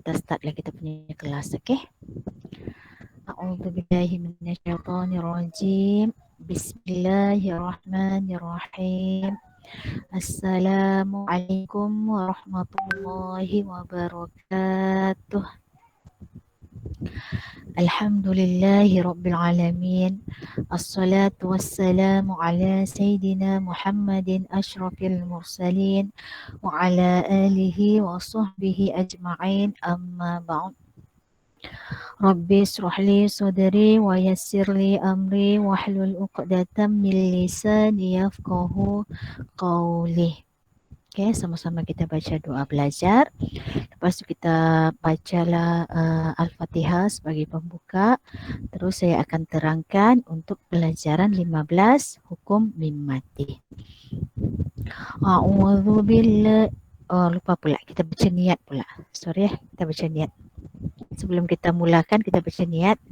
kita start lah kita punya kelas, okay? A'udzubillahi minasyaitonirrajim. Bismillahirrahmanirrahim. Assalamualaikum warahmatullahi wabarakatuh. Alhamdulillahi rabbil alamin. Assalatu wassalamu ala sayyidina Muhammadin asyrafil mursalin wa ala alihi wa sahbihi ajma'in, amma ba'd. Rabbi israhli sadri wa yassirli amri wahlul 'uqdatam min lisani yafqahu qawli. Okay, sama-sama kita baca doa belajar. Lepas tu kita bacalah Al-Fatihah sebagai pembuka. Terus saya akan terangkan untuk pelajaran 15 hukum mim mati. A'udzubillahi, lupa pula kita baca niat pula. Sorry ya, kita baca niat. Sebelum kita mulakan kita baca niat.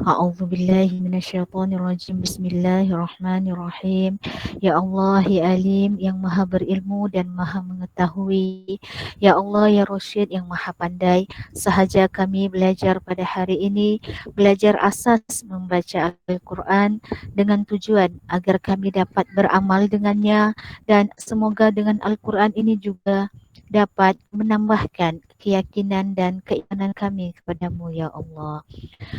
A'udzubillahi minasyaitonirrajim. Bismillahirrahmanirrahim. Ya Allah, ya Alim, yang maha berilmu dan maha mengetahui. Ya Allah, ya Rasyid, yang maha pandai. Sahaja kami belajar pada hari ini, belajar asas membaca Al-Quran dengan tujuan agar kami dapat beramal dengannya, dan semoga dengan Al-Quran ini juga dapat menambahkan keyakinan dan keimanan kami kepadamu, ya Allah.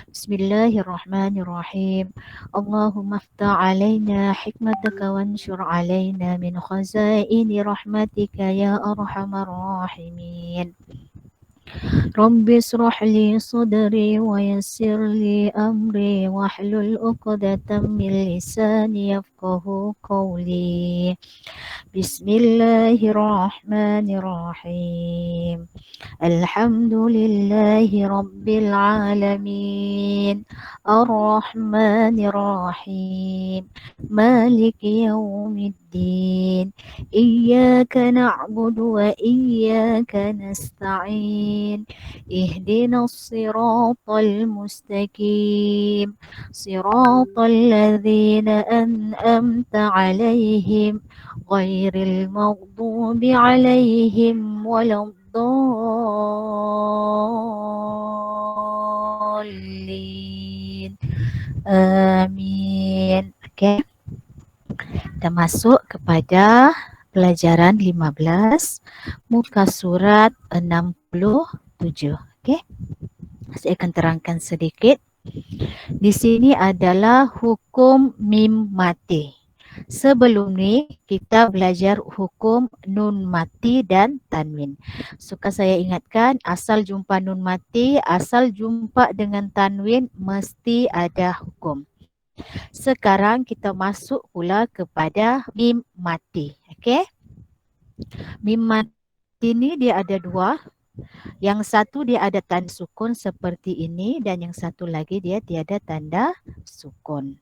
Bismillahirrahmanirrahim. Allahumma aftah alaina hikmataka wanshur alaina min khazaini rahmatika ya arhamar rahimin. Rabbi israh li sadri wa yassir li amri wahlul 'uqdatam min lisani yafqahu qawli. Bismillahirrahmanirrahim. Alhamdulillahi rabbil alamin. Ar-Rahmanir-Rahim. Maliki yaumiddin. Iyyaka na'budu wa iyyaka nasta'in. Ihdinas siratal mustaqim. Siratal ladzina an'amta 'alaihim ghairil maghdubi 'alaihim waladdallin. Amin. Okey. Kita masuk kepada pelajaran 15 muka surat 67. Okey. Saya akan terangkan sedikit. Di sini adalah hukum mim mati. Sebelum ni kita belajar hukum nun mati dan tanwin. Suka saya ingatkan, asal jumpa nun mati, asal jumpa dengan tanwin mesti ada hukum. Sekarang kita masuk pula kepada mim mati. Okey? Mim mati ni dia ada dua. Yang satu dia ada tanda sukun seperti ini dan yang satu lagi dia tiada tanda sukun.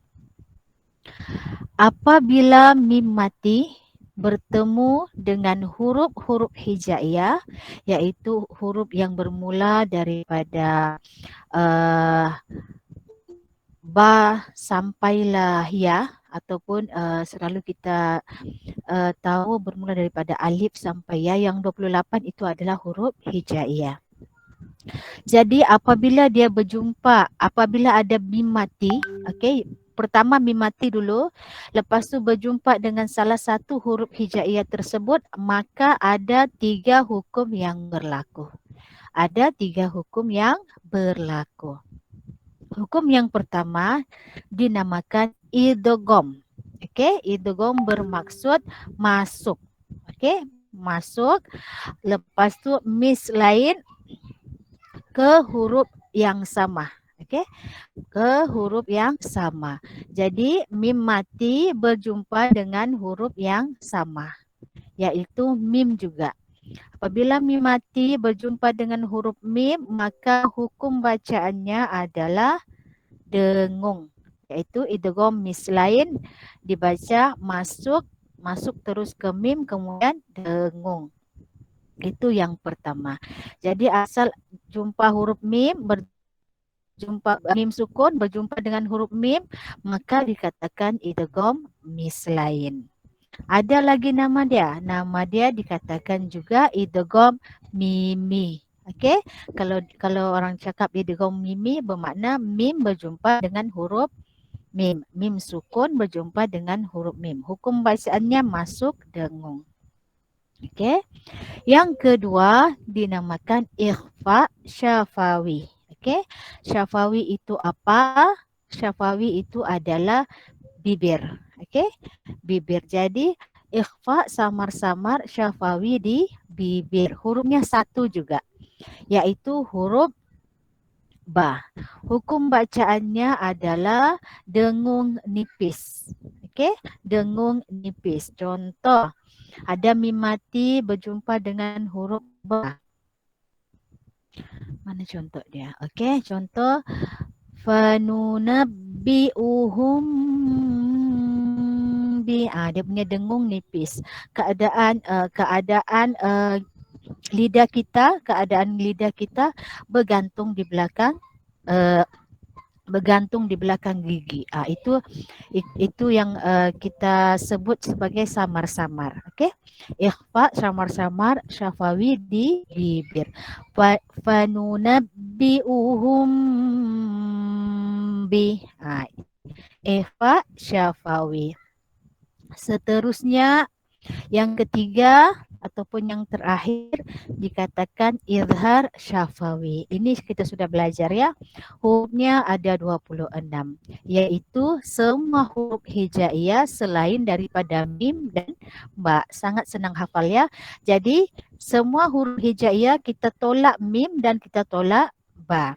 Apabila mim mati bertemu dengan huruf-huruf hijaiyah, iaitu huruf yang bermula daripada ba sampailah ya, ataupun selalu kita tahu bermula daripada alif sampai ya, yang 28 itu adalah huruf hijaiyah. Jadi apabila dia berjumpa, apabila ada mim mati, okey, pertama mim mati dulu, lepas tu berjumpa dengan salah satu huruf hijaiyah tersebut, maka ada 3 hukum yang berlaku. Ada 3 hukum yang berlaku. Hukum yang pertama dinamakan idgham. Okey, idgham bermaksud masuk. Okey, masuk. Lepas tu mis lain ke huruf yang sama. Okey, ke huruf yang sama. Jadi mim mati berjumpa dengan huruf yang sama, iaitu mim juga. Apabila mim mati berjumpa dengan huruf mim, maka hukum bacaannya adalah dengung, iaitu idgham mis lain dibaca masuk, masuk terus ke mim kemudian dengung. Itu yang pertama. Jadi asal jumpa huruf mim berjumpa mim sukun berjumpa dengan huruf mim, maka dikatakan idgham mis lain. Ada lagi nama dia dikatakan juga idgham mimi. Okey, kalau orang cakap idgham mimi bermakna mim berjumpa dengan huruf mim. Mim sukun berjumpa dengan huruf mim. Hukum bacaannya masuk dengung. Okey. Yang kedua dinamakan ikhfa syafawi. Okey. Syafawi itu apa? Syafawi itu adalah bibir. Okey. Bibir. Jadi ikhfa samar-samar syafawi di bibir. Hurufnya satu juga, iaitu huruf ba. Hukum bacaannya adalah dengung nipis. Okey, dengung nipis. Contoh, ada mim mati berjumpa dengan huruf ba. Mana contoh dia? Okey, contoh fanunabbi'uhum bi. Dia punya dengung nipis. Keadaan lidah kita, keadaan lidah kita bergantung di belakang gigi. Itu yang kita sebut sebagai samar-samar. Okey. Ikhfa samar-samar syafawi di bibir. Fanunabbi'uhum bi. Ikhfa syafawi. Seterusnya yang ketiga ataupun yang terakhir dikatakan izhar syafawi. Ini kita sudah belajar ya. Hurufnya ada 26, iaitu semua huruf hijaiyah selain daripada mim dan ba. Sangat senang hafal ya. Jadi semua huruf hijaiyah kita tolak mim dan kita tolak ba.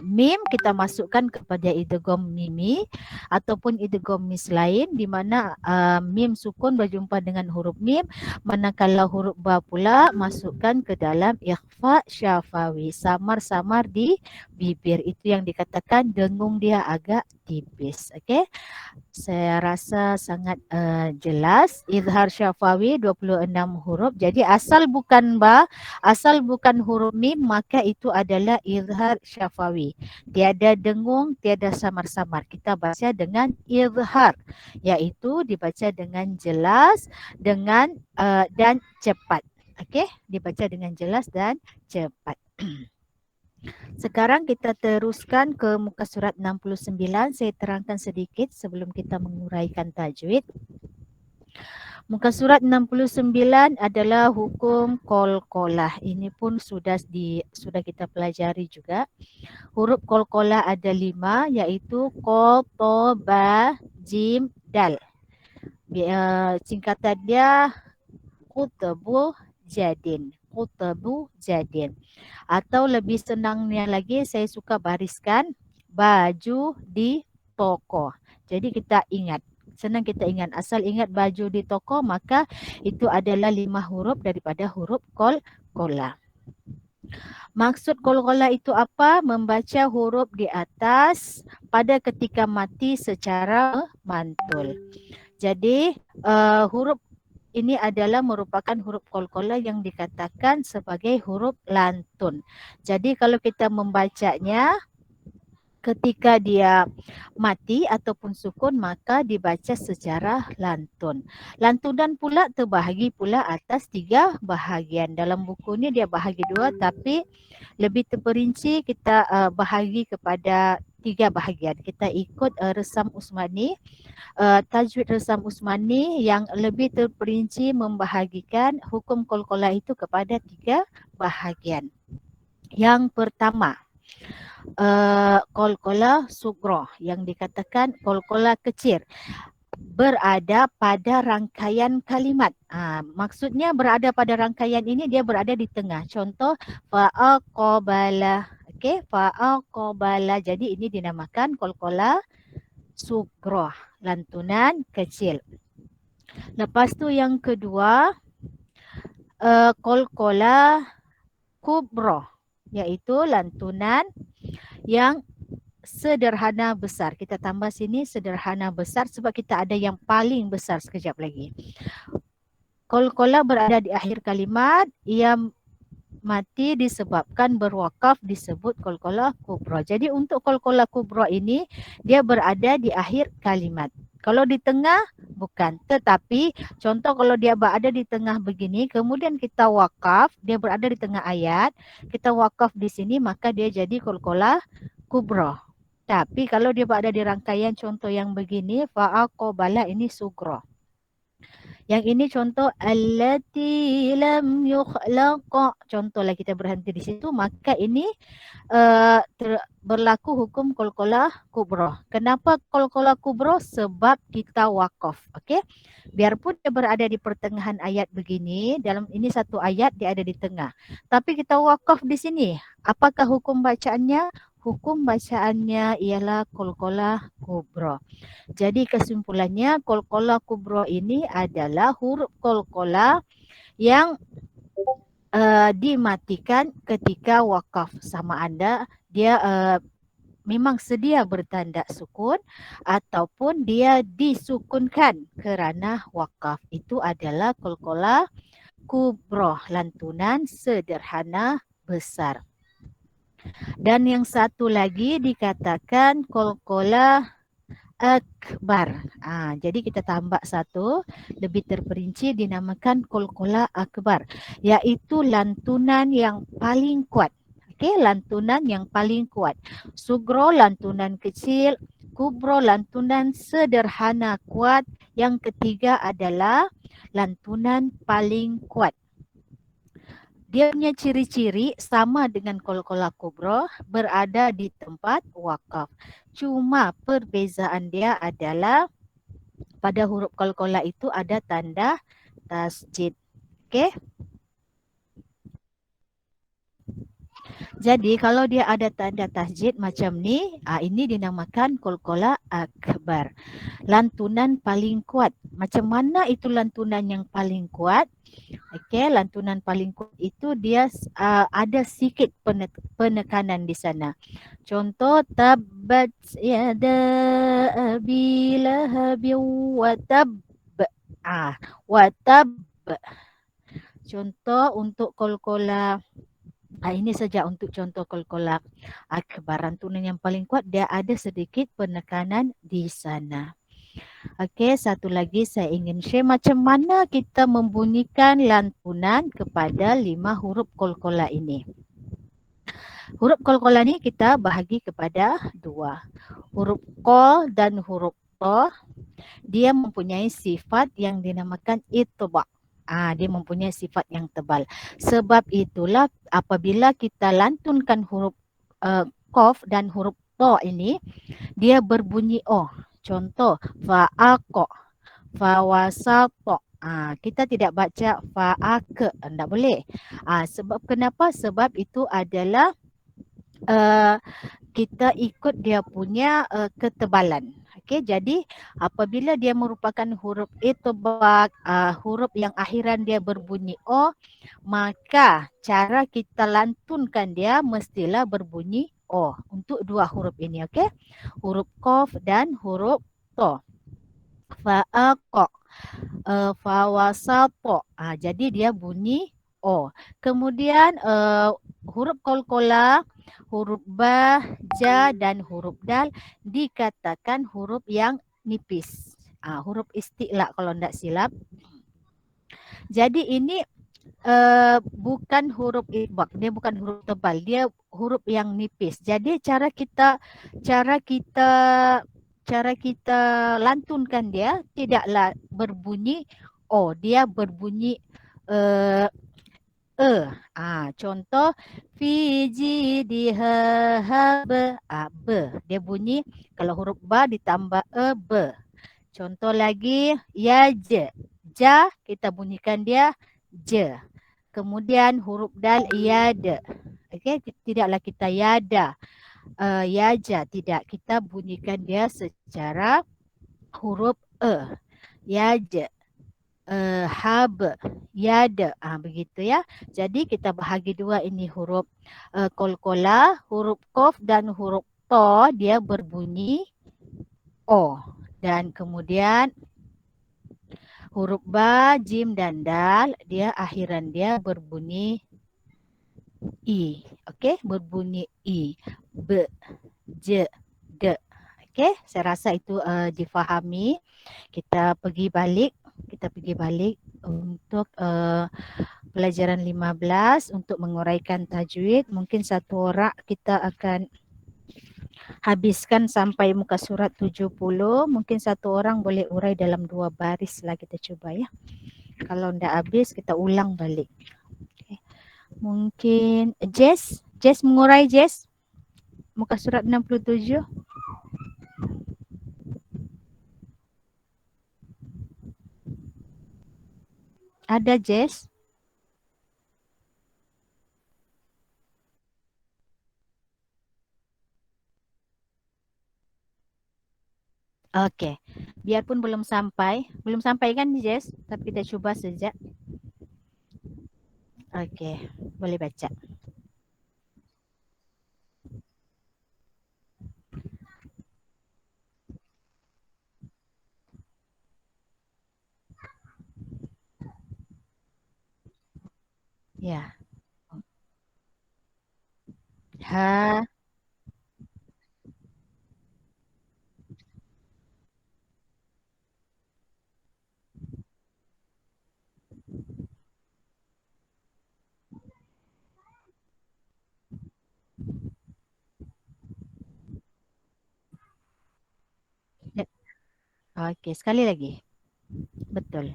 Mim kita masukkan kepada idgham mimi ataupun idgham mis lain, di mana mim sukun berjumpa dengan huruf mim, manakala huruf ba pula masukkan ke dalam ikhfa syafawi, samar-samar di bibir. Itu yang dikatakan dengung dia agak tipis. Okey. Saya rasa sangat jelas. Izhar syafawi 26 huruf. Jadi asal bukan ba, asal bukan huruf mim, maka itu adalah izhar syafawi. Tiada dengung, tiada samar-samar. Kita baca dengan izhar, iaitu dibaca dengan jelas dan cepat. Okey, dibaca dengan jelas dan cepat. Sekarang kita teruskan ke muka surat 69. Saya terangkan sedikit sebelum kita menguraikan tajwid. Muka surat 69 adalah hukum qalqalah. Ini pun sudah kita pelajari juga. Huruf qalqalah ada 5, iaitu qa, ta, ba, jim, dal. Singkatan dia qutbu jadin. Qutbu jadin. Atau lebih senangnya lagi, saya suka bariskan baju di toko. Jadi kita ingat, senang kita ingat. Asal ingat baju di toko, maka itu adalah 5 huruf daripada huruf qalqalah. Maksud qalqalah itu apa? Membaca huruf di atas pada ketika mati secara mantul. Jadi huruf ini adalah merupakan huruf qalqalah yang dikatakan sebagai huruf lantun. Jadi kalau kita membacanya ketika dia mati ataupun sukun, maka dibaca secara lantun. Lantunan pula terbahagi pula atas 3 bahagian. Dalam buku ni dia bahagi 2, tapi lebih terperinci kita bahagi kepada 3 bahagian. Kita ikut Resam Usmani. Tajwid Resam Usmani yang lebih terperinci membahagikan hukum qalqalah itu kepada 3 bahagian. Yang pertama, qalqalah sughra, yang dikatakan qalqalah kecil, berada pada rangkaian kalimat. Maksudnya berada pada rangkaian ini dia berada di tengah. Contoh fa'aqabala. Okey, fa'aqabala. Jadi ini dinamakan qalqalah sughra, lantunan kecil. Lepas tu yang kedua, qalqalah kubra, iaitu lantunan yang sederhana besar. Kita tambah sini sederhana besar sebab kita ada yang paling besar sekejap lagi. Qalqalah berada di akhir kalimat, ia mati disebabkan berwakaf, disebut qalqalah kubra. Jadi untuk qalqalah kubra ini dia berada di akhir kalimat. Kalau di tengah bukan. Tetapi contoh kalau dia berada di tengah begini, kemudian kita wakaf, dia berada di tengah ayat, kita wakaf di sini maka dia jadi qalqalah kubra. Tapi kalau dia berada di rangkaian contoh yang begini, fa'aqobala ini sugra. Yang ini contoh allati lam yukhlaqa. Contohlah kita berhenti di situ, maka ini berlaku hukum qalqalah kubra. Kenapa qalqalah kubra? Sebab kita wakaf. Okey. Biarpun dia berada di pertengahan ayat begini, dalam ini satu ayat dia ada di tengah. Tapi kita wakaf di sini. Apakah hukum bacaannya? Hukum bacaannya ialah qalqalah kubra. Jadi kesimpulannya qalqalah kubra ini adalah huruf qalqalah yang dimatikan ketika wakaf, sama ada dia memang sedia bertanda sukun ataupun dia disukunkan kerana wakaf. Itu adalah qalqalah kubra, lantunan sederhana besar. Dan yang satu lagi dikatakan qalqalah akbar. Jadi kita tambah satu, lebih terperinci dinamakan qalqalah akbar, iaitu lantunan yang paling kuat. Okey, lantunan yang paling kuat. Sugro lantunan kecil, kubro lantunan sederhana kuat. Yang ketiga adalah lantunan paling kuat. Dia punya ciri-ciri sama dengan qalqalah kubra, berada di tempat wakaf. Cuma perbezaan dia adalah pada huruf qalqalah itu ada tanda tasjid. Okey? Jadi kalau dia ada tanda tasjid macam ni, ini dinamakan qalqalah akbar. Lantunan paling kuat. Macam mana itu lantunan yang paling kuat? Okey, lantunan paling kuat itu dia ada sikit penekanan di sana. Contoh tabbat yada abi lahabi wa tab. Wa tab. Contoh untuk qalqalah ini saja untuk contoh qalqalah akbar. Lantunan yang paling kuat dia ada sedikit penekanan di sana. Okey, satu lagi saya ingin share macam mana kita membunyikan lantunan kepada 5 huruf qalqalah ini. Huruf qalqalah ni kita bahagi kepada 2. Huruf qa dan huruf ta, dia mempunyai sifat yang dinamakan itba'. Dia mempunyai sifat yang tebal. Sebab itulah apabila kita lantunkan huruf qaf dan huruf ta ini, dia berbunyi o. Contoh fa'aqa, fawasata. Kita tidak baca fa'aka, tidak boleh. Sebab kenapa? Sebab itu adalah kita ikut dia punya ketebalan. Okey, jadi apabila dia merupakan huruf itbaq, huruf yang akhiran dia berbunyi o, maka cara kita lantunkan dia mestilah berbunyi o untuk 2 huruf ini. Okey, huruf qaf dan huruf ta. Fa'aqa, fawasata. Jadi dia bunyi o. Kemudian huruf qalqalah, huruf ba, ja dan huruf dal dikatakan huruf yang nipis. Huruf isti'la kalau tidak silap. Jadi ini bukan huruf itbaq, dia bukan huruf tebal, dia huruf yang nipis. Jadi cara kita lantunkan dia tidaklah berbunyi o, dia berbunyi contoh fi jidha haba, be. Dia bunyi kalau huruf ba ditambah be. Contoh lagi yaj, ja kita bunyikan dia je. Kemudian huruf dal yad. Okey, tidaklah kita yada, yaja, tidak, kita bunyikan dia secara huruf yaj, hab, yad, begitu ya. Jadi kita bahagi 2 ini huruf qalqalah, huruf qaf dan huruf ta dia berbunyi o, dan kemudian huruf ba, jim dan dal dia akhiran dia berbunyi i. Okey, berbunyi i, be, je, de. Okey, saya rasa itu difahami. Kita pergi balik untuk pelajaran 15 untuk menguraikan tajwid. Mungkin satu orang kita akan habiskan sampai muka surat 70. Mungkin satu orang boleh urai dalam 2 baris lah, kita cuba ya. Kalau ndak habis kita ulang balik. Okay. Mungkin Jess mengurai Jess. Muka surat 67. Ada Jess? Okey. Biarpun belum sampai kan Jess? Tapi kita cuba saja. Okey, boleh baca. Ya. Ha. Ya. Okey, sekali lagi. Betul.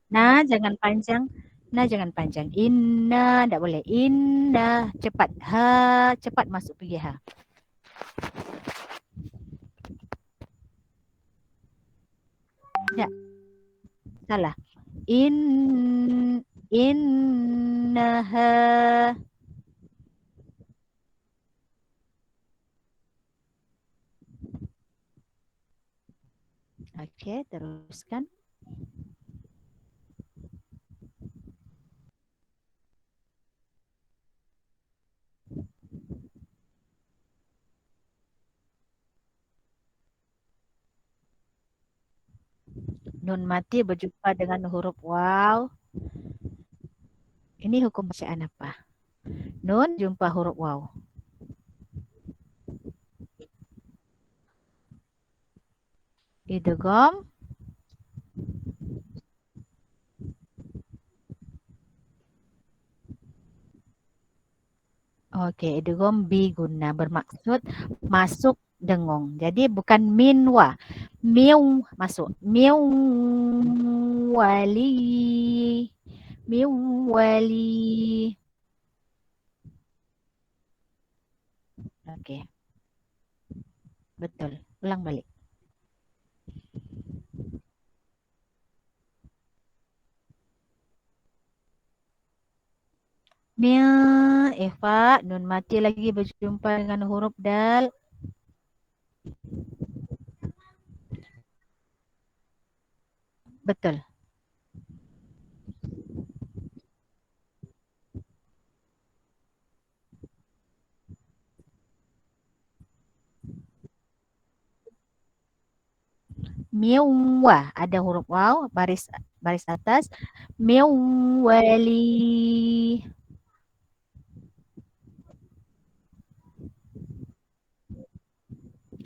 Nah, jangan panjang. Nah, jangan panjang. Inna, tak boleh. Inna, cepat. Ha, cepat masuk pergi ha. Ya, salah. Innaha. Okey, teruskan. Nun mati berjumpa dengan huruf waw. Ini hukum bacaan apa? Nun jumpa huruf waw. Idgham. Okey, idgham biguna bermaksud masuk dengung. Jadi bukan minwa. Miu masuk. Miu wali. Miu wali. Okey, betul. Ulang balik. Mia, Eva, nun mati lagi berjumpa dengan huruf dal. Betul. Miwa, ada huruf waw, baris baris atas. Miwali.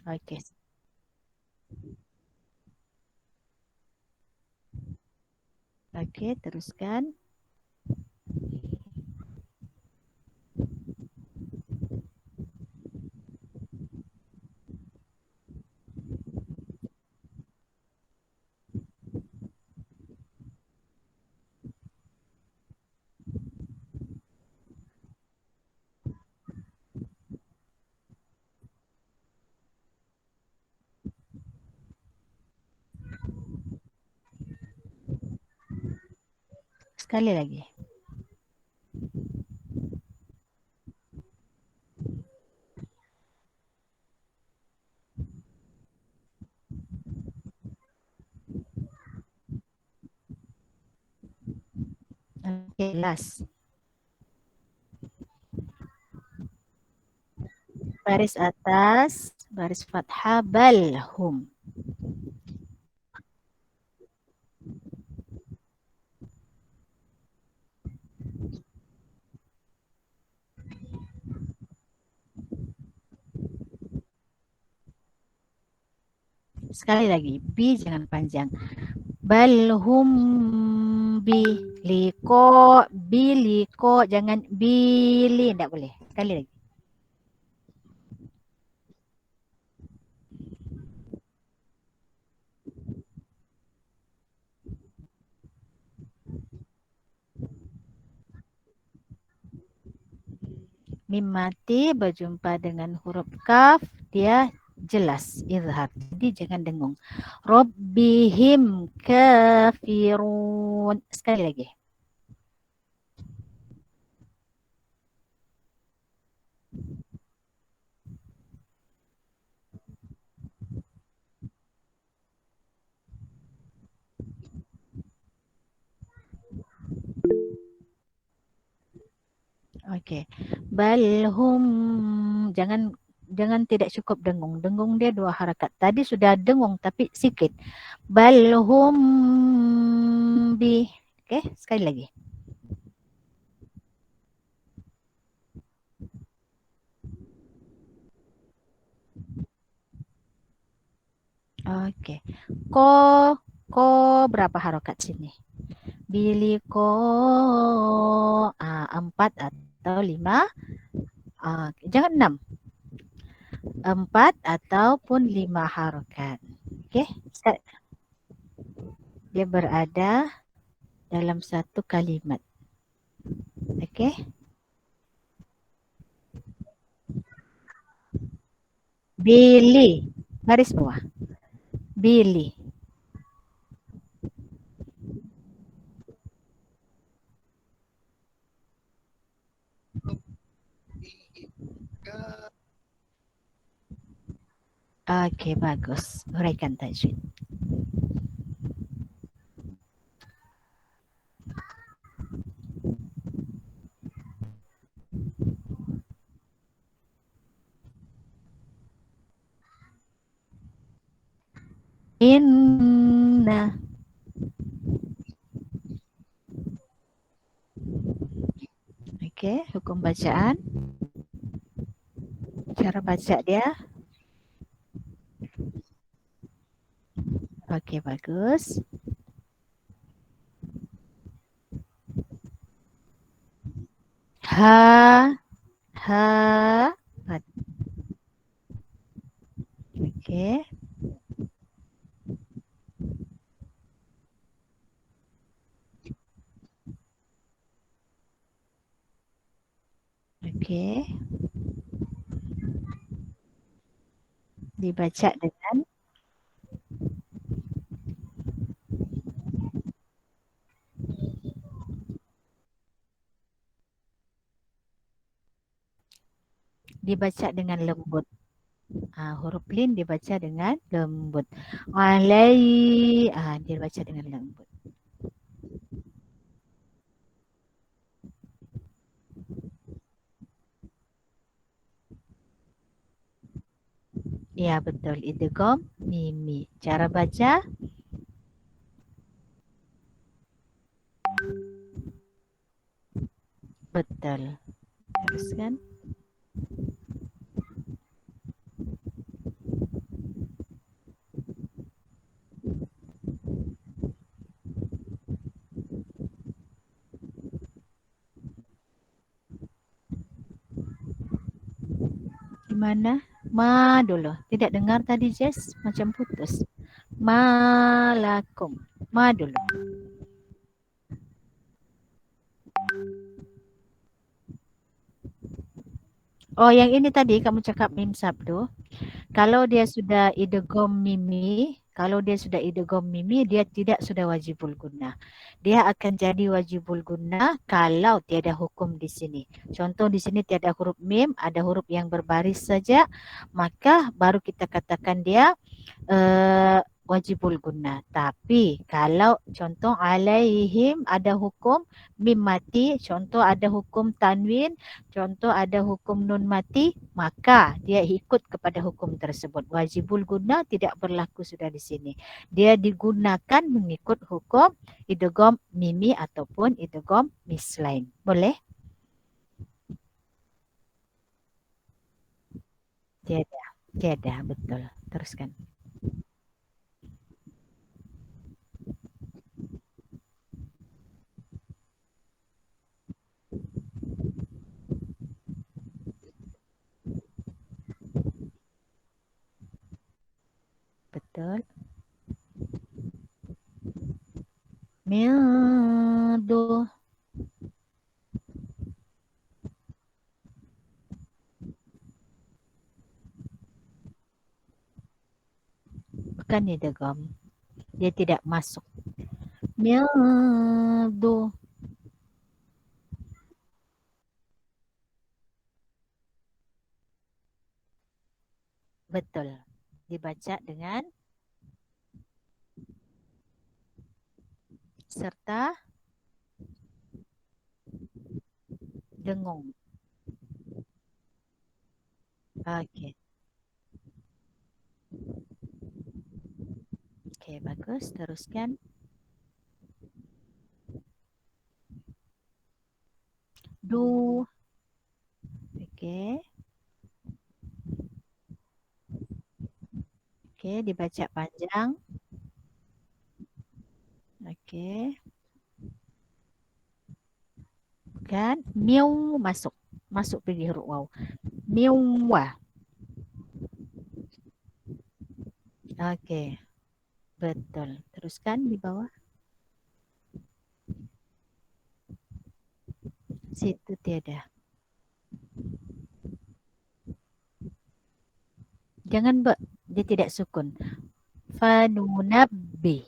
Okey. Okey, teruskan. Sekali lagi. Okey, last. Baris atas, baris fathah balhum. Sekali lagi, bi jangan panjang. Balhum bi liko, biliko, jangan bili, tidak boleh. Sekali lagi. Mim mati berjumpa dengan huruf kaf, dia jelas izhar. Jadi jangan dengung. Rabbihim kafirun. Sekali lagi. Okey. Balhum, jangan jangan tidak cukup dengung. Dengung dia 2 harakat. Tadi sudah dengung tapi sikit. Balhum bi. Okey, sekali lagi. Okey. Ko berapa harakat sini? Biliko 4 atau 5. Jangan 6. 4 ataupun 5 harakat. Okey. Dia berada dalam satu kalimat. Okey. Bili. Garis bawah. Bili. Okey, bagus. Huraikan tajwid. Inna. Okey, hukum bacaan. Cara baca dia. Okey, bagus. Ha, ha. Okey. Okey. Dibaca dengan lembut. Huruf lin dibaca dengan lembut. Dia baca dengan lembut. Ya, betul. Idgham mimi. Cara baca betul. Teruskan. Di mana? Ma dulu. Tidak dengar tadi Jess? Macam putus. Malakum. Ma dulu. Oh, yang ini tadi kamu cakap mim sabdu. Kalau dia sudah idgham mimi, dia tidak sudah wajibul gunnah. Dia akan jadi wajibul gunnah kalau tiada hukum di sini. Contoh di sini tiada huruf mim, ada huruf yang berbaris saja, maka baru kita katakan dia wajibul gunnah. Tapi kalau contoh alaihim ada hukum mim mati, contoh ada hukum tanwin, contoh ada hukum nun mati, maka dia ikut kepada hukum tersebut. Wajibul gunnah tidak berlaku sudah di sini. Dia digunakan mengikut hukum idgham mimi ataupun idgham mislain. Boleh? Tiada. Tiada, betul. Teruskan. betul. Mildo. Bukan idgham. Dia tidak masuk. Mildo. Betul. Dibaca dengan serta dengung. Okey. Okey, bagus. Teruskan. Du. Okey. Okey, dibaca panjang. Okey. Bukan. Miau masuk. Masuk pergi huruf waw. Miwa. Okey. Betul. Teruskan di bawah. Situ tiada. Jangan be. Dia tidak sukun. Fanunabbi.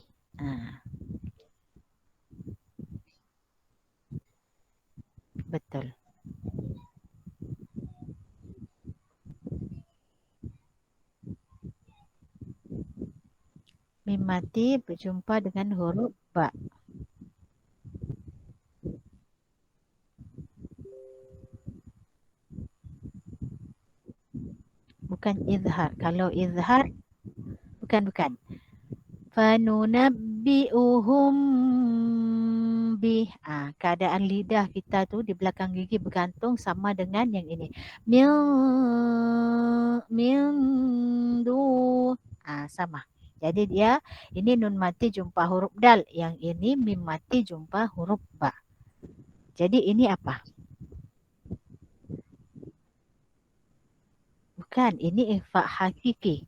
Betul. Mim mati berjumpa dengan huruf ba. Bukan izhar. Kalau izhar, bukan. Fanunabbi'uhum bih. Keadaan lidah kita tu di belakang gigi bergantung sama dengan yang ini. Min du. Sama. Jadi dia ini nun mati jumpa huruf dal. Yang ini mim mati jumpa huruf ba. Jadi ini apa? Bukan, ini ikhfa hakiki.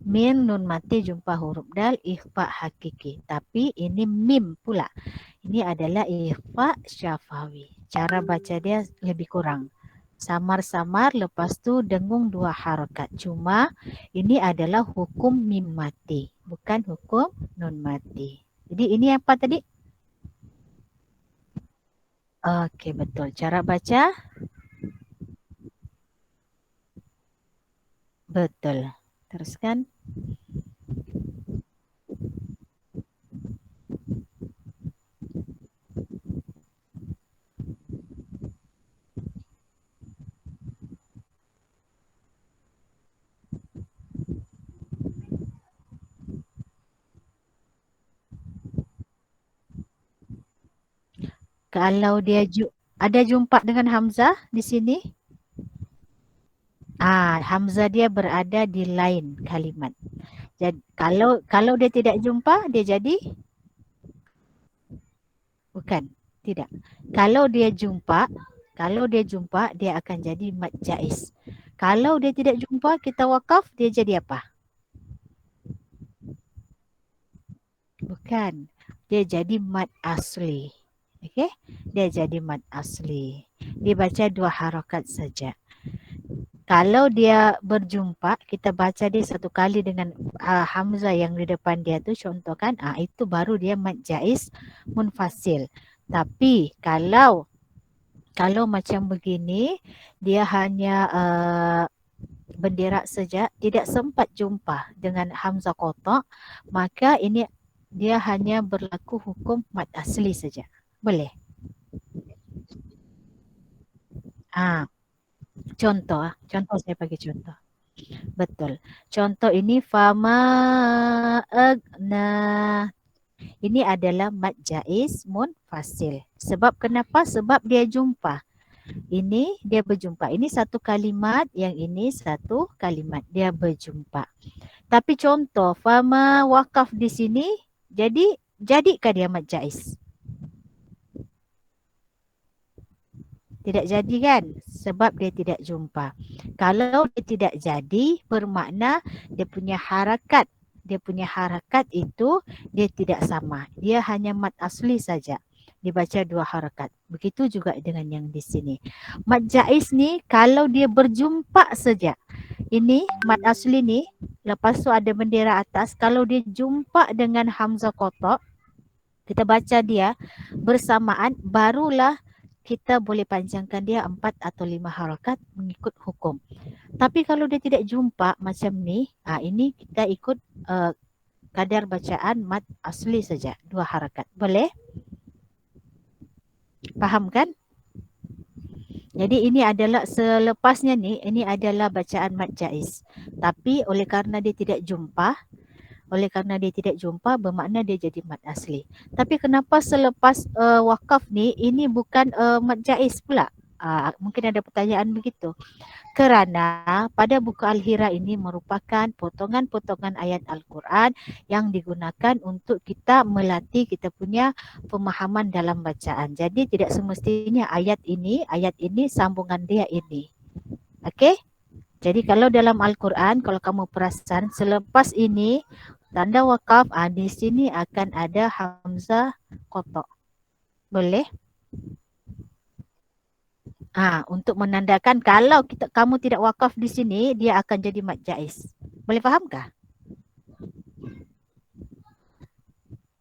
Min nun mati jumpa huruf dal, ikhfa hakiki. Tapi ini mim pula. Ini adalah ikhfa syafawi. Cara baca dia lebih kurang. Samar-samar, lepas tu dengung 2 harakat. Cuma ini adalah hukum mim mati. Bukan hukum nun mati. Jadi ini apa tadi? Okey, betul. Cara baca? Betul. Teruskan. Kalau dia ada jumpa dengan Hamzah di sini? Hamzah dia berada di lain kalimat. Jadi kalau dia tidak jumpa, dia jadi? Bukan, tidak. Kalau dia jumpa, dia akan jadi mad jaiz. Kalau dia tidak jumpa, kita wakaf, dia jadi apa? Bukan. Dia jadi mad asli. Okey? Dia jadi mad asli. Dibaca 2 harakat saja. Kalau dia berjumpa, kita baca dia satu kali dengan Hamzah yang di depan dia tu, contohkan, itu baru dia mad jaiz munfasil. Tapi kalau macam begini, dia hanya berderak saja, tidak sempat jumpa dengan Hamzah kotak, maka ini dia hanya berlaku hukum mad asli saja. Boleh? Contoh saya bagi contoh. Betul. Contoh ini fama agna. Ini adalah mad jaiz munfasil. Sebab kenapa? Sebab dia jumpa. Ini dia berjumpa. Ini satu kalimat, yang ini satu kalimat. Dia berjumpa. Tapi contoh fama wakaf di sini, jadikah dia mad jaiz? Tidak jadi kan? Sebab dia tidak jumpa. Kalau dia tidak jadi, bermakna dia punya harakat dia punya harakat itu dia tidak sama. Dia hanya mad asli saja. Dibaca 2 harakat. Begitu juga dengan yang di sini. Mad jaiz ni kalau dia berjumpa saja. Ini mad asli ni, lepas tu ada bendera atas. Kalau dia jumpa dengan hamzah kotak, kita baca dia bersamaan, barulah kita boleh panjangkan dia 4 atau 5 harakat mengikut hukum. Tapi kalau dia tidak jumpa macam ni, ini kita ikut kadar bacaan mad asli saja, 2 harakat. Boleh? Faham kan? Jadi ini adalah selepasnya ni, ini adalah bacaan mad jaiz. Tapi oleh kerana dia tidak jumpa, bermakna dia jadi mad asli. Tapi kenapa selepas wakaf ni, ini bukan mad jaiz pula? Mungkin ada pertanyaan begitu. Kerana pada buku Al-Hira ini merupakan potongan-potongan ayat Al-Quran yang digunakan untuk kita melatih kita punya pemahaman dalam bacaan. Jadi tidak semestinya ayat ini sambungan dia ini. Okey? Jadi kalau dalam Al-Quran, kalau kamu perasan, selepas ini tanda wakaf, di sini akan ada hamzah kotak. Boleh? Untuk menandakan kalau kamu tidak wakaf di sini, dia akan jadi mad jaiz. Boleh fahamkah?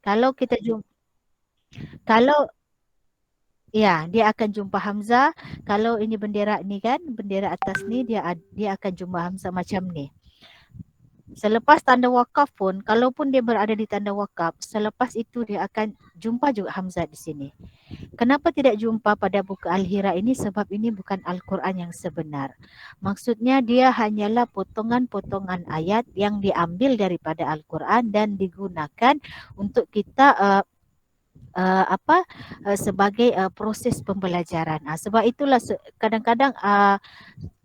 Kalau kita jumpa, kalau dia akan jumpa hamzah. Kalau ini bendera ni kan, bendera atas ni dia akan jumpa hamzah macam ni. Selepas tanda wakaf pun, kalaupun dia berada di tanda wakaf, selepas itu dia akan jumpa juga hamzah di sini. Kenapa tidak jumpa pada buku Al-Hira ini? Sebab ini bukan Al-Quran yang sebenar. Maksudnya dia hanyalah potongan-potongan ayat yang diambil daripada Al-Quran dan digunakan untuk kita sebagai proses pembelajaran. Sebab itulah kadang-kadang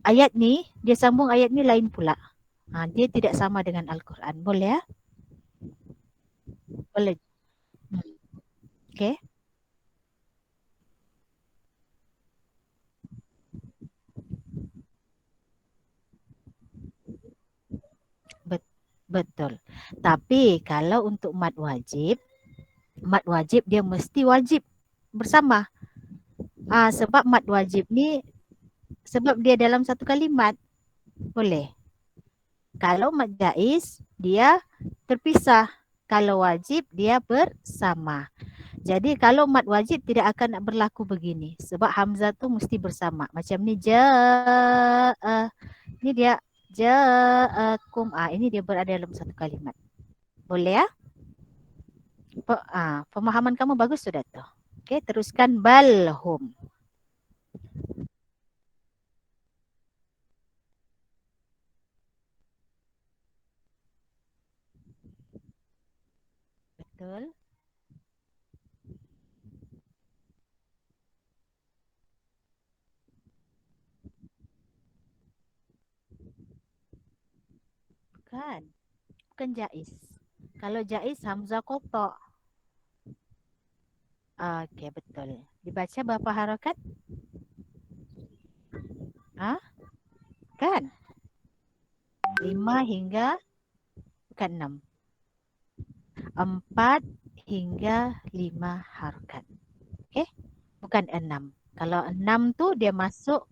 ayat ni, dia sambung ayat ni lain pula. Dia tidak sama dengan Al-Quran. Boleh ya? Boleh. Okay. Betul. Tapi kalau untuk mad wajib dia mesti wajib bersama. Sebab mad wajib ni sebab dia dalam satu kalimat. Boleh. Kalau mad jaiz dia terpisah. Kalau wajib dia bersama. Jadi kalau mad wajib tidak akan nak berlaku begini. Sebab hamzah tu mesti bersama. Macam ni ni dia ja'akum. Ini dia berada dalam satu kalimat. Boleh ya? Pemahaman kamu bagus sudah tu. Okey, teruskan balhum. Betul. Bukan. Bukan jaiz. Kalau jaiz hamzah kotak. Okey, betul. Dibaca berapa harakat? Kan? 5 hingga bukan 6. 4 hingga 5 harakat. Okey? Bukan 6. Kalau 6 tu dia masuk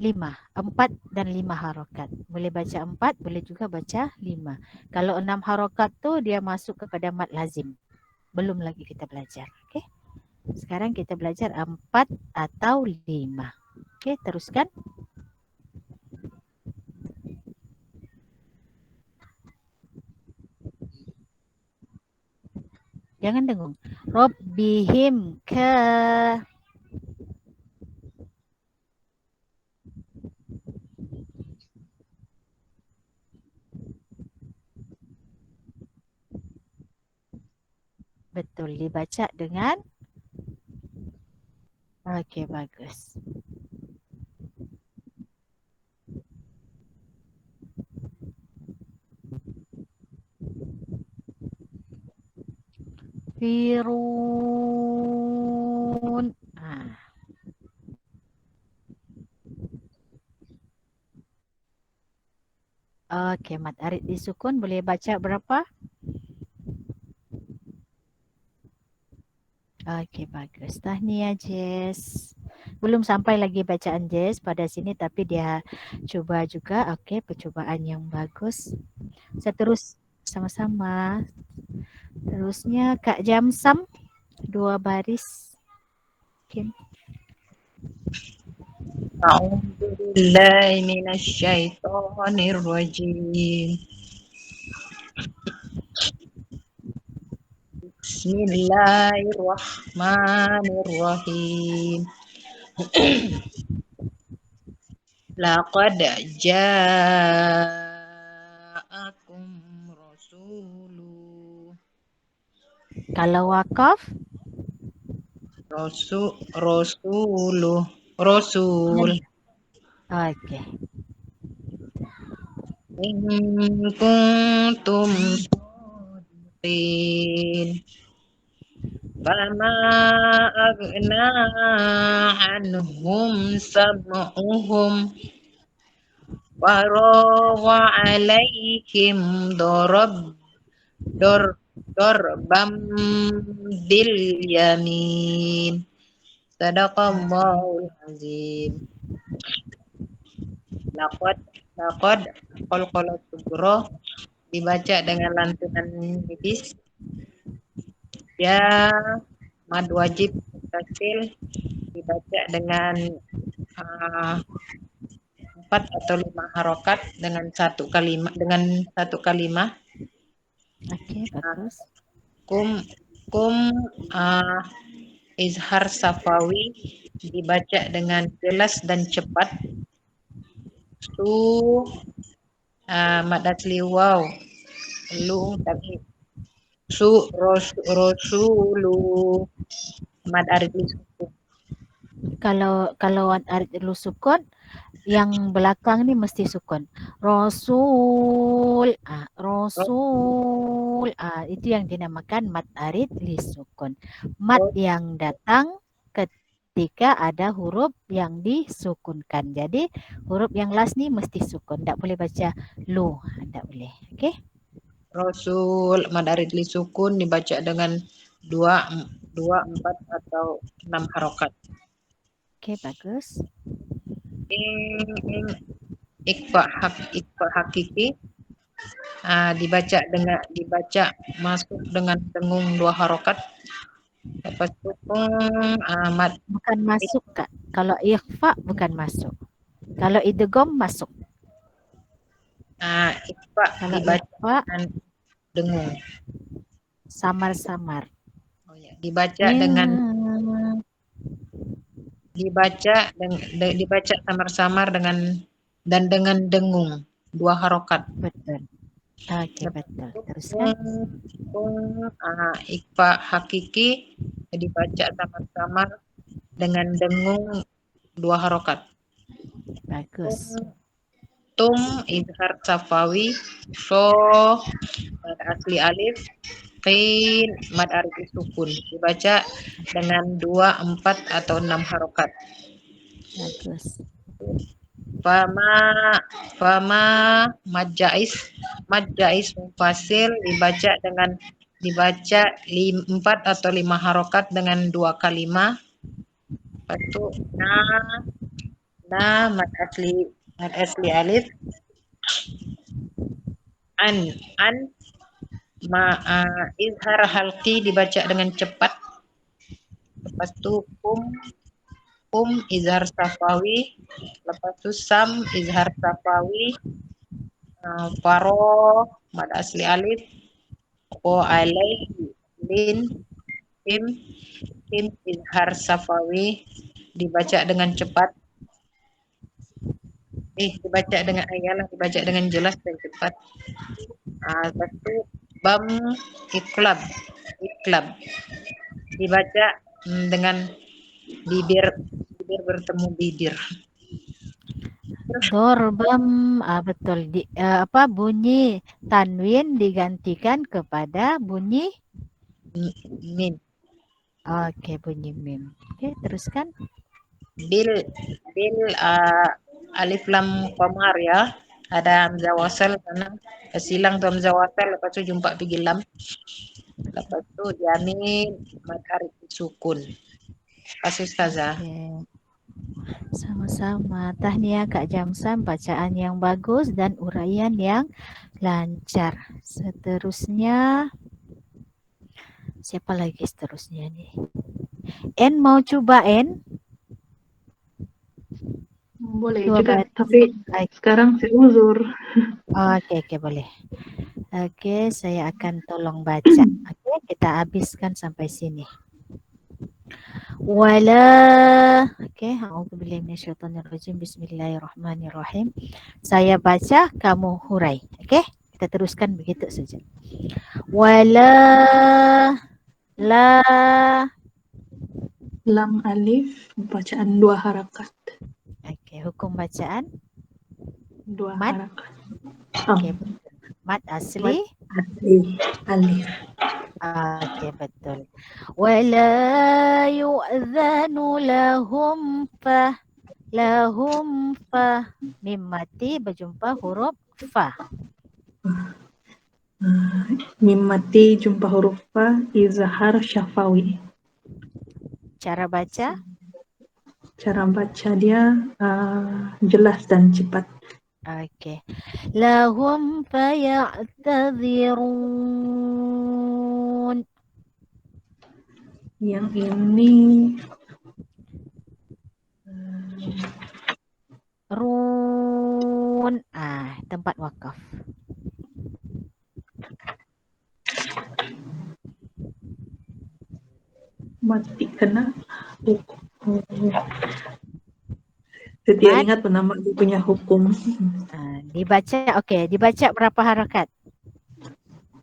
5. 4 dan 5 harakat. Boleh baca 4, boleh juga baca 5. Kalau 6 harakat tu dia masuk kepada mad lazim. Belum lagi kita belajar. Okey? Sekarang kita belajar 4 atau 5. Okey, teruskan. Jangan dengung. Rabbihim ka. Betul, dibaca dengan okey, bagus. Firun. Okey, mad arid disukun boleh baca berapa? Okey, bagus. Tahniah Jess. Belum sampai lagi bacaan Jess pada sini tapi dia cuba juga. Okey, percubaan yang bagus. Seterus sama-sama. Terusnya Kak Jamsam 2 baris. Mungkin. A'udzu billahi minasy syaithanir rajim. Bismillahirrahmanirrahim. Laqad ja'akum rasulu Kalau wakaf rasuluh rasul okey. in kuntum shadiqin fama aghna anhum sam'uhum faragha alaihim dor dorbam bil yamin. Sadaqallahul azim. Laqad laqad qalqalah sughra dibaca dengan lantunan nipis. Ya mad wajib mutasil dibaca dengan 4 atau 5 harokat dengan satu kalimat. Okey, bagus. Kum izhar safawi dibaca dengan jelas dan cepat. Mad asli waw lu tapi rasulu mad arid sukun. Kalau arid dulu sukun, yang belakang ni mesti sukun. Rasul, rasul. Itu yang dinamakan mad arid li sukun. Mad yang datang ketika ada huruf yang disukunkan. Jadi huruf yang last ni mesti sukun. Tak boleh baca lu. Tak boleh. Okey. Rasul mad arid li sukun dibaca dengan 2, 4 atau 6 harokat. Okey, bagus. Ikfa hakiki dibaca masuk dengan dengung 2 harokat. Lepas itu mad Bukan masuk Kak. Kalau ikhfa bukan masuk. Kalau idgham masuk. ikfa Kalau dibaca ikhfa dengan dengung. samar-samar. Oh ya, dibaca samar-samar dengan dengung 2 harokat. Betul. Okey, betul. Teruskan. Ikfa hakiki dibaca samar-samar dengan dengung 2 harokat. Bagus. Tum izhar safawi mad asli alif qin mad arid sukun dibaca dengan 2, 4 atau 6 harokat. Bagus. Fama majais mufasil dibaca 4 atau 5 harokat dengan 2 kalimat. Lepas itu mad asli alif an izhar halqi dibaca dengan cepat. Lepas itu izhar safawi. Lepas itu sam izhar safawi. Faro mad asli alif. Alai lin tim izhar safawi dibaca dengan cepat. Dibaca dengan jelas dan cepat. Lepas itu bam iklab dibaca dengan bibir bertemu bibir. Dorbam betul. Bunyi tanwin digantikan kepada bunyi mim. Okey, bunyi mim. Okey, teruskan. Bil alif lam qamar ya. Ada hamzah wasal sana. Silang tuh hamzah wasal, lepas tu jumpa pergi lam. Lepas tu jamin mad arif sukun. Kasih ustazah. Okay. Sama-sama. Tahniah Kak Jamsan, bacaan yang bagus dan uraian yang lancar. Seterusnya, siapa lagi seterusnya ni? N mau coba N? Boleh Dua juga, baris. tapi sekarang saya uzur. Okey, boleh. Okey, saya akan tolong baca. Okey, kita habiskan sampai sini. Wala. Okey, a'udzubillahi minasyaitonirrajim. Bismillahirrahmanirrahim. Saya baca, kamu hurai. Okey? Kita teruskan begitu saja. Wala la. Lam alif, bacaan 2 harakat. Okey, hukum bacaan 2 mad. harakat. Okey, mad asli. Alif. Okey, betul. Wala yu'zanu lahum fa. Lahum fa. Mim mati berjumpa huruf fa. Mim mati jumpa huruf fa, izhar syafawi. Cara baca? Cara baca dia jelas dan cepat. Okey. Lahum faya'tadhirun. Yang ini Run. Tempat wakaf. mati kena. Saya tidak Mat. ingat nama dia punya hukum. Dibaca, okey. Dibaca berapa harakat?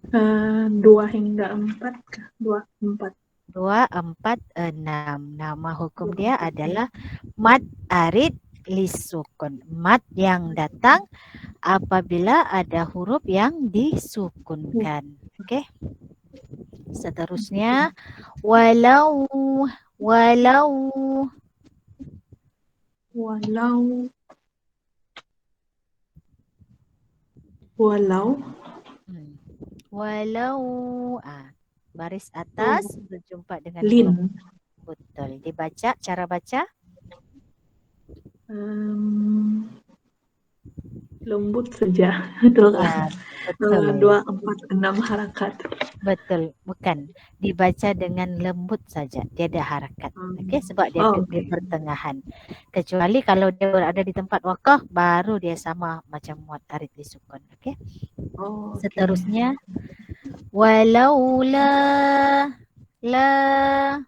2 hingga 4 kah? 2, 4. 2, 4, 6. Nama hukum dia adalah mad arid lisukun. Mad yang datang apabila ada huruf yang disukunkan. Okey. Seterusnya walau walau walau baris atas berjumpa dengan huruf. Lin. Betul. Dibaca, cara baca? Lembut saja. Betul kan? Ya, betul. 2, 4, 6 harakat. Betul, bukan. Dibaca dengan lembut saja. Dia ada harakat. Okey, sebab dia di pertengahan. Kecuali kalau dia berada di tempat wakaf, baru dia sama macam muad arid disukun. Okey. Seterusnya walaula la.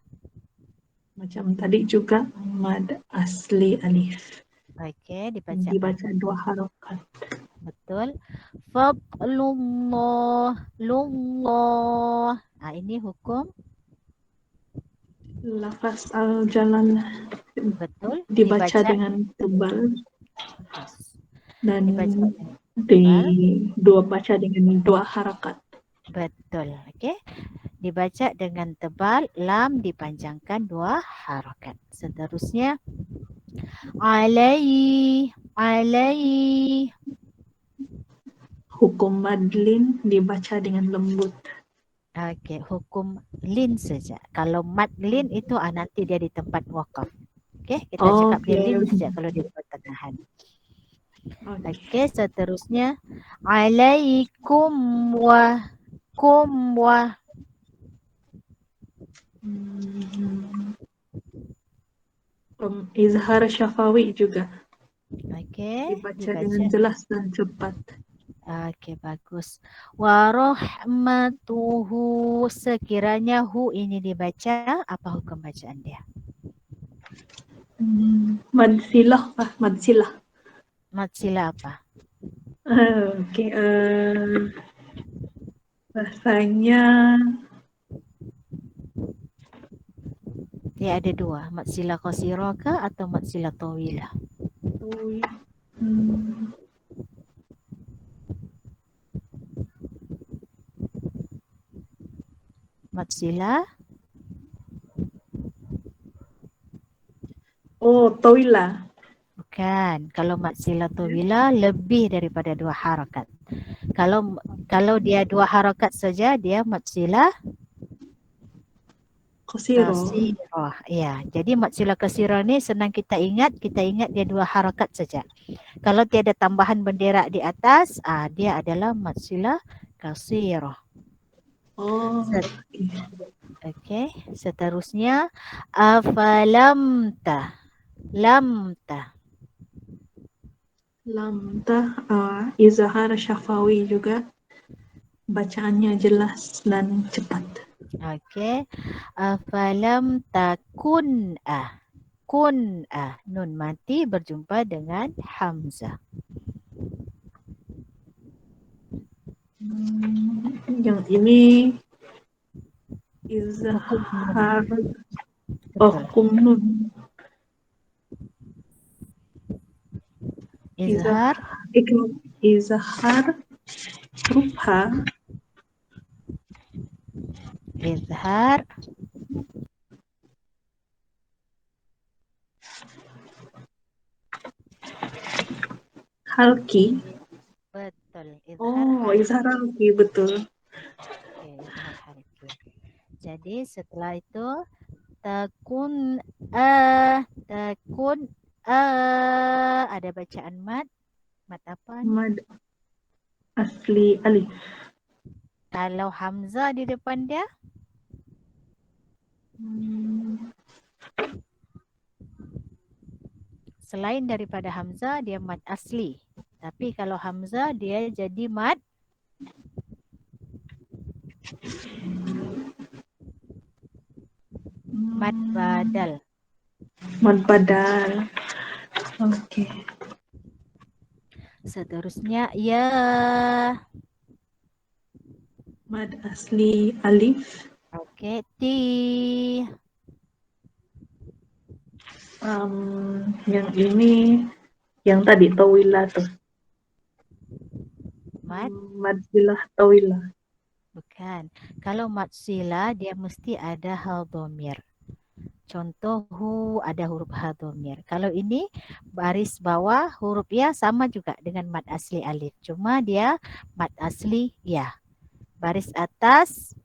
Macam tadi juga mad asli alif. Okey, Dibaca 2 harakat. Betul. Fadlullah lullah. Ini hukum lafaz al-jalal. betul. Dibaca dengan tebal. Dan baca dengan 2 harakat. Betul. Okey. Dibaca dengan tebal, lam dipanjangkan 2 harakat. Seterusnya alai. Hukum madlin dibaca dengan lembut. Okey, hukum lin saja. Kalau mad lin itu nanti dia di tempat wakaf. Okey, kita cakap dia lin saja kalau dia di pertengahan. Okey, seterusnya alaikum wa Izhar syafawi juga. Okey, dibaca dengan jelas dan cepat. Okey, bagus. Warahmatuhu, sekiranya hu ini dibaca, apa hukum bacaan dia? Madsilah. Madsilah. Madsilah apa? Okey, rasanya dia ada 2, madsilah qasirah ke atau madsilah tawilah? Madsilah tawila. Bukan. Kalau mat sila tawila lebih daripada 2 harakat. Kalau dia 2 harakat saja, dia mat sila Qasira. kasirah. Ya, jadi mat sila kasirah ni senang kita ingat dia 2 harakat saja. Kalau tiada tambahan bendera di atas, dia adalah mat sila kasirah. Oh, Okey, seterusnya afalamta. Lamta. lamta izhar syafawi juga. Bacaannya jelas dan cepat. Okey. Afalam takun kun nun mati berjumpa dengan hamzah. Yang ini Hukum nun. izhar Betul. hukum nun. Izhar Izhar huruf H izhar halki. betul. Izhar Izhar halki betul. Okey, izhar harfi. Jadi setelah itu takun ada bacaan mat. Mat apa ni? Mad asli alif. Kalau hamzah di depan dia, selain daripada hamzah dia mat asli. Tapi kalau hamzah dia jadi mat badal. Mad badal. Okey. Seterusnya ya Mad asli alif. okey ti Yang ini yang tadi tawila tuh. mat Mad silah tawila. bukan. Kalau mat sila dia mesti ada hal dhamir. Contoh hu ada huruf ha dhamir. Kalau ini baris bawah huruf ya sama juga dengan mat asli alif. Cuma dia mat asli ya. Baris atas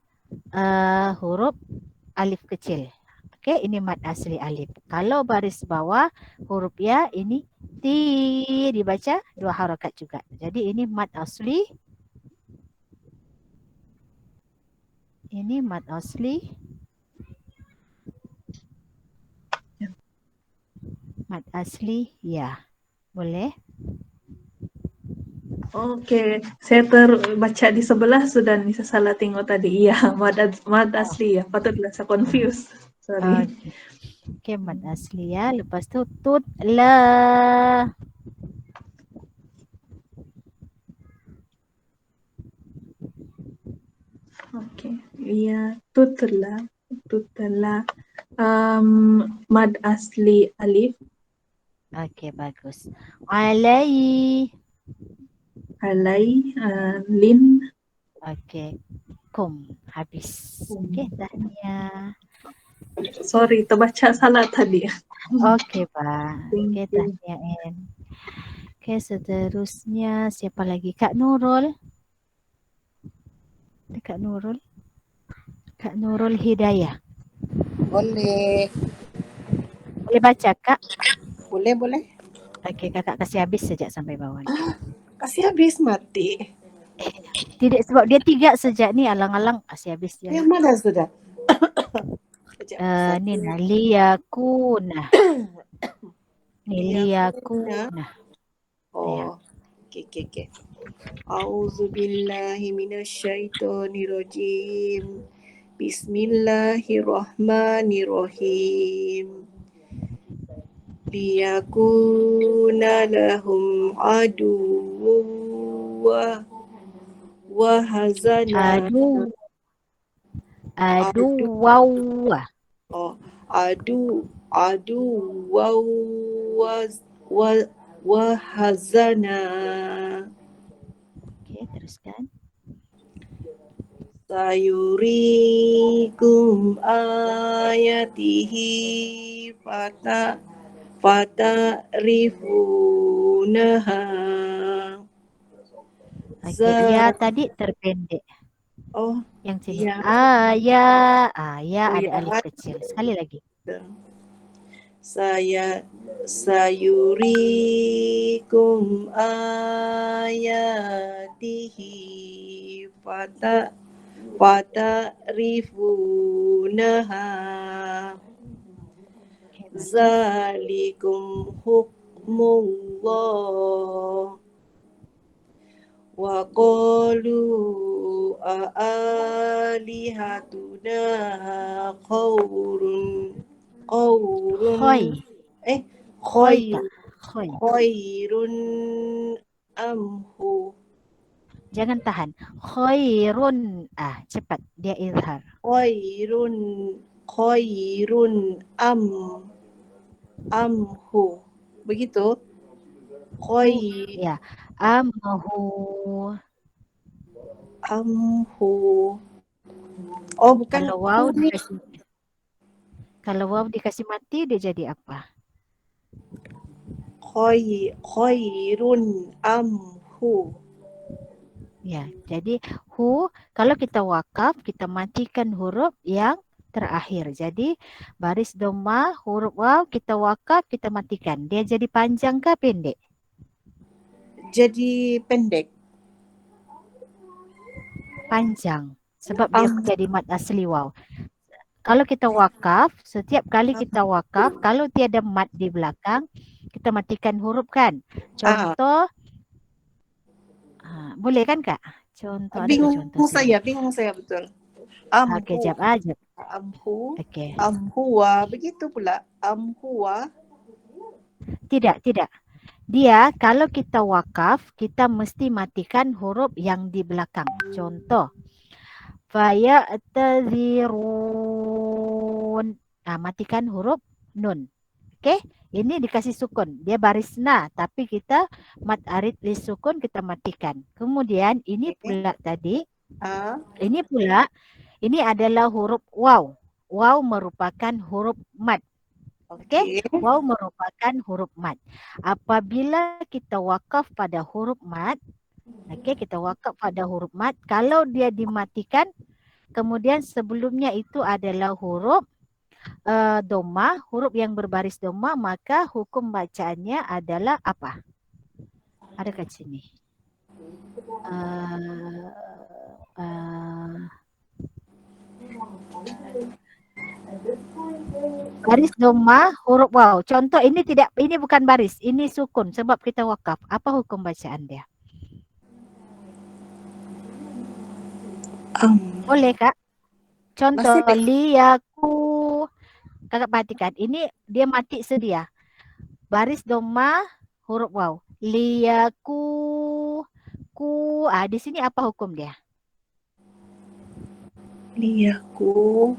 huruf alif kecil. Okey, ini mat asli alif. Kalau baris bawah huruf ya ini ti dibaca 2 harakat juga. Jadi ini mat asli. Ini mat asli. Mat asli ya. Boleh? Oke, saya terbaca di sebelah sudah Nisa salah tengok tadi. Iya, mad asli ya. Patutlah saya confuse. Sorry. Okey, mat asli ya. Lepas tu tut la. Oke, iya, tutla. Mad asli alif. Okey, bagus. Alai. Alai, lin. Okey. Kum. Habis. Okey, tahniah. Sorry, terbaca salah tadi. Okey, Pak. Okey, tahniah En. Okey, seterusnya siapa lagi? Kak Nurul. Kak Nurul. Kak Nurul Hidayah. Boleh. Boleh baca, Kak? Boleh. Okey, Kakak kasih habis sejak sampai bawah ni. Kasih habis mati. Tidak, sebab dia 3 sejak ni alang-alang kasih habis je. Yang mana sudah? Ni nah liyakuna. Ni liyakuna. Oh. Okey. Auzubillahi minasyaitonirrajim. Bismillahirrahmanirrahim. Liyakuna lahum aduwwa wa hazana. Aduwwa. Aduwwa wa hazana. Okey, teruskan. Sayurikum ayatihi fata'rifunaha. Okey, ya tadi terpendek. Oh, Yang sini. ya. Ya Oh, ada ya. alif kecil. Sekali lagi. Sayurikum ayatihi fata'rifunaha. Zalikum hukmullah. Wa qalu a'alihatuna Khoi. Khoi tak? Khoi. khairun amhu. Jangan tahan. Khairun. Cepat. Dia izhar. Khairun amhu. Begitu? Ya. Amhu. Amhu. Oh, bukan. Kalau waw dikasih mati dia jadi apa? Khairun amhu. Ya, jadi hu kalau kita wakaf kita matikan huruf yang terakhir. Jadi baris dhamma huruf waw kita wakaf kita matikan. Dia jadi panjang ke pendek? Jadi pendek. Panjang. Sebab dia jadi mad asli waw. Kalau kita wakaf, setiap kali kita wakaf, kalau tiada mad di belakang, kita matikan huruf kan. Contoh, boleh kan Kak? Contoh, ada Bingung contoh saya betul. Okey, jap aja. Amhu. Okey. Amhuwa, begitu pula. Amhuwa. Tidak. Dia kalau kita wakaf, kita mesti matikan huruf yang di belakang. Contoh, faya'tazirun. Matikan huruf nun. Okey, ini dikasih sukun. Dia baris na, tapi kita mad arid li sukun kita matikan. Kemudian ini pula tadi. Ini adalah huruf waw. Waw merupakan huruf mad. Okey, waw merupakan huruf mad. Apabila kita wakaf pada huruf mad, kalau dia dimatikan, kemudian sebelumnya itu adalah huruf dhamma, huruf yang berbaris dhamma, maka hukum bacaannya adalah apa? Ada kat sini. Baris dhamma huruf waw. Contoh ini bukan baris, ini sukun sebab kita wakaf. Apa hukum bacaan dia? Boleh Kak? Contoh liyaku. Kakak perhatikan, ini dia mati sedia. Baris dhamma huruf waw. Liyaku. Di sini apa hukum dia? Liyaku.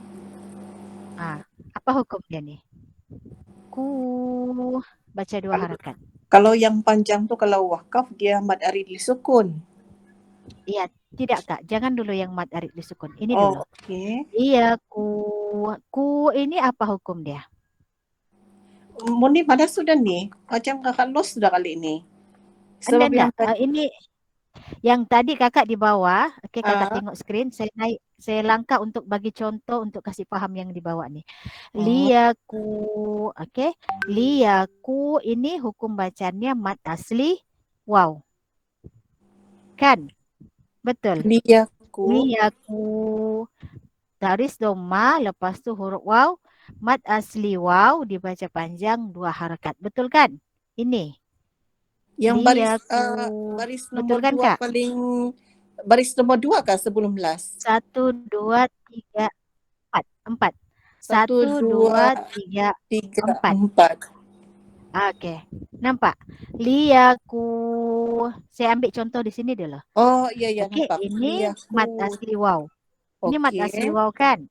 Apa hukum dia nih? Baca 2 harakat. Kalau yang panjang tu kalau wakaf dia mad arid li sukun. Iya, tidak Kak. Jangan dulu yang mad arid li sukun. Ini dulu. Okey. Iya, ku ini apa hukum dia? Moni pada sudah nih. Macam kakak los sudah kali ini. Sebab ini yang tadi kakak di bawah. Okey, kakak tengok skrin. Saya langkah untuk bagi contoh untuk kasih faham yang di bawah ni. Liyaku. Okey. Liyaku ini hukum bacanya mad asli waw. Kan? Betul. Liyaku. Baris dhamma lepas tu huruf waw. Mad asli waw dibaca panjang 2 harakat. Betul kan? Ini. Yang baris nombor 2 kan, paling baris nombor 2 kah sebelum las? 1, 2, 3, 4. 1, 2, 3, 4. Okey. Nampak? Liyaku. Saya ambil contoh di sini dulu. Oh, iya Okey, nampak. ini mad asli waw. Ini Okey. mad asli waw kan?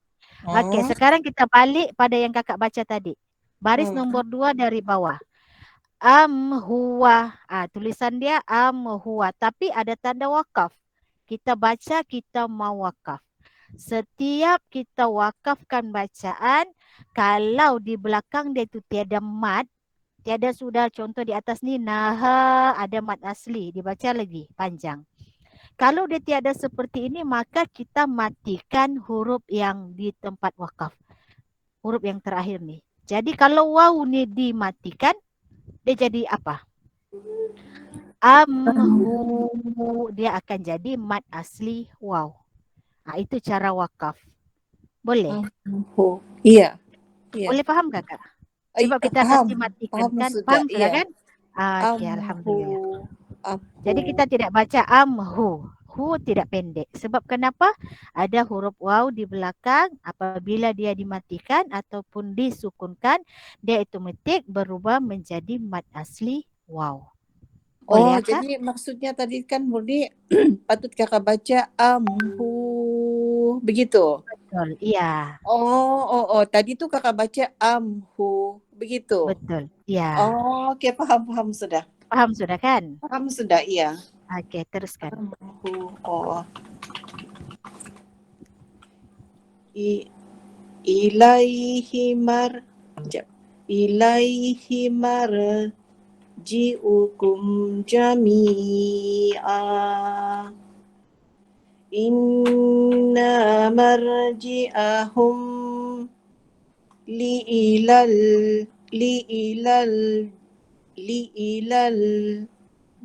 Okey, sekarang kita balik pada yang kakak baca tadi. Baris nombor 2 dari bawah. Huwa. Tulisan dia huwa. Tapi ada tanda wakaf. Kita baca, kita mau wakaf. Setiap kita wakafkan bacaan, kalau di belakang dia itu tiada mad, tiada sudah contoh di atas ni naha ada mad asli dibaca lagi panjang. Kalau dia tiada seperti ini maka kita matikan huruf yang di tempat wakaf. Huruf yang terakhir ni. Jadi kalau waw ni dimatikan dia jadi apa? Amhu, dia akan jadi mad asli waw. Itu cara wakaf. Boleh? Amhu. Iya. Iya. Boleh faham kakak? Sebab kita Paham. kasi matikan Paham kan? sudah. Faham sudah Iya. kan? Okey, Amhu. alhamdulillah. Amhu. Jadi kita tidak baca amhu. Hu tidak pendek. Sebab kenapa? Ada huruf waw di belakang. Apabila dia dimatikan ataupun disukunkan, dia automatik berubah menjadi mad asli waw. Boleh Oh, kak? jadi maksudnya tadi kan Murni patut kakak baca amhu. Begitu. Betul. Iya. Oh. Tadi tu kakak baca amhu. Begitu. Betul. Iya. Oh, okey, faham sudah. Faham sudah kan? Faham sudah, iya. Okey, teruskan. Amhu. Oh. Ilaihi marji'ukum jami'a. Inna marji'ahum li'ilal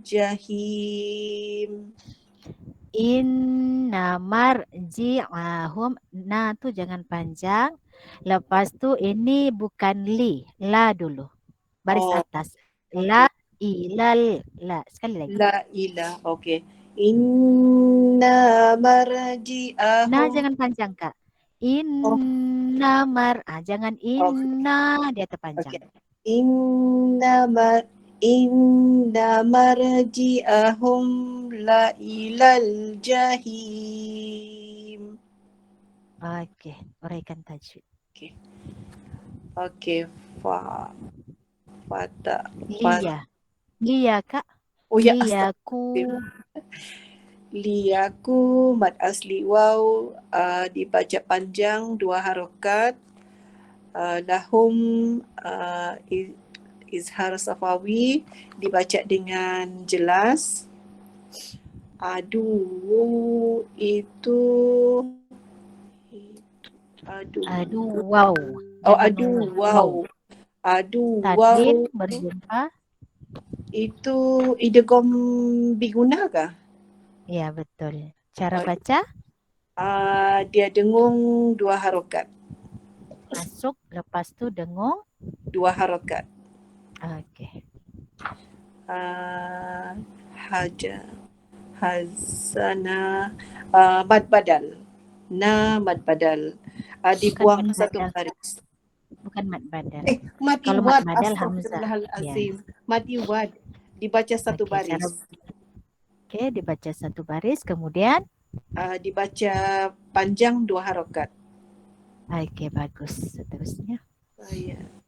jahim. Inna marji'ahum. Na tu jangan panjang. Lepas tu ini bukan li. La dulu. Baris Oh, atas. La ilal. La. Sekali lagi. la ilah. Okey. Inna Na marji'ahum. jangan panjang kak. Inna jangan inna. Dia terpanjang. Okey. Inna marji'ahum la ilal jahim. Okey. Uraikan tajwid. Okey. Fata. Lia. Lia kak. Oh ya, Liyaku. Liyaku mad asli waw dibaca panjang 2 harakat. Lahum izhar safawi dibaca dengan jelas. Adu itu Adu wow. Oh, Jangan adu wow. wow. Adu wow. Tadwin berjumpa. Itu idgham biguna kah? Ya betul. Cara baca Dia dengung 2 harakat. masuk lepas tu dengung. 2 harakat. Okey. Hazana mad badal. Mad badal. Dibuang mad satu badal. baris. Bukan mad badal. Mad Kalau iwad. mad badal hamzah. Astagfirullahalazim. Mad iwad dibaca satu Okey, baris. Okey, dibaca satu baris kemudian Dibaca panjang 2 harakat. okey, bagus. Seterusnya.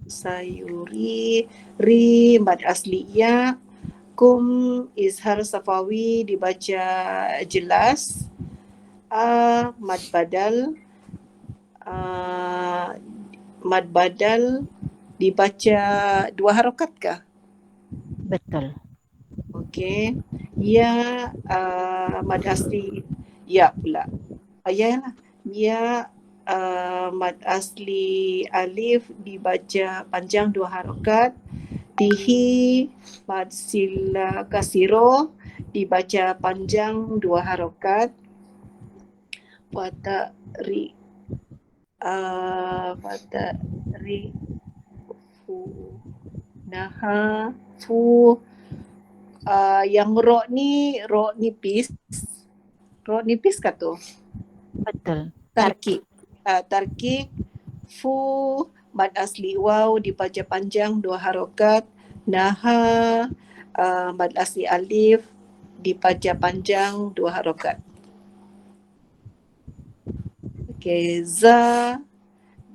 Sayuri ri mad asli ya. Kum izhar safawi dibaca jelas. Mad badal dibaca 2 harakat kah? Betul. Okey. Ya mad asli ya pula. Ya lah. Ya mad asli alif dibaca panjang 2 harakat. Tihi mad sila kasiro dibaca panjang 2 harakat. Fatari fu naha fu yang ro nipis kah tu? Betul. Tarkik fu mad asli waw dibaca panjang 2 harakat. Naha mad asli alif dibaca panjang 2 harakat. Okey, za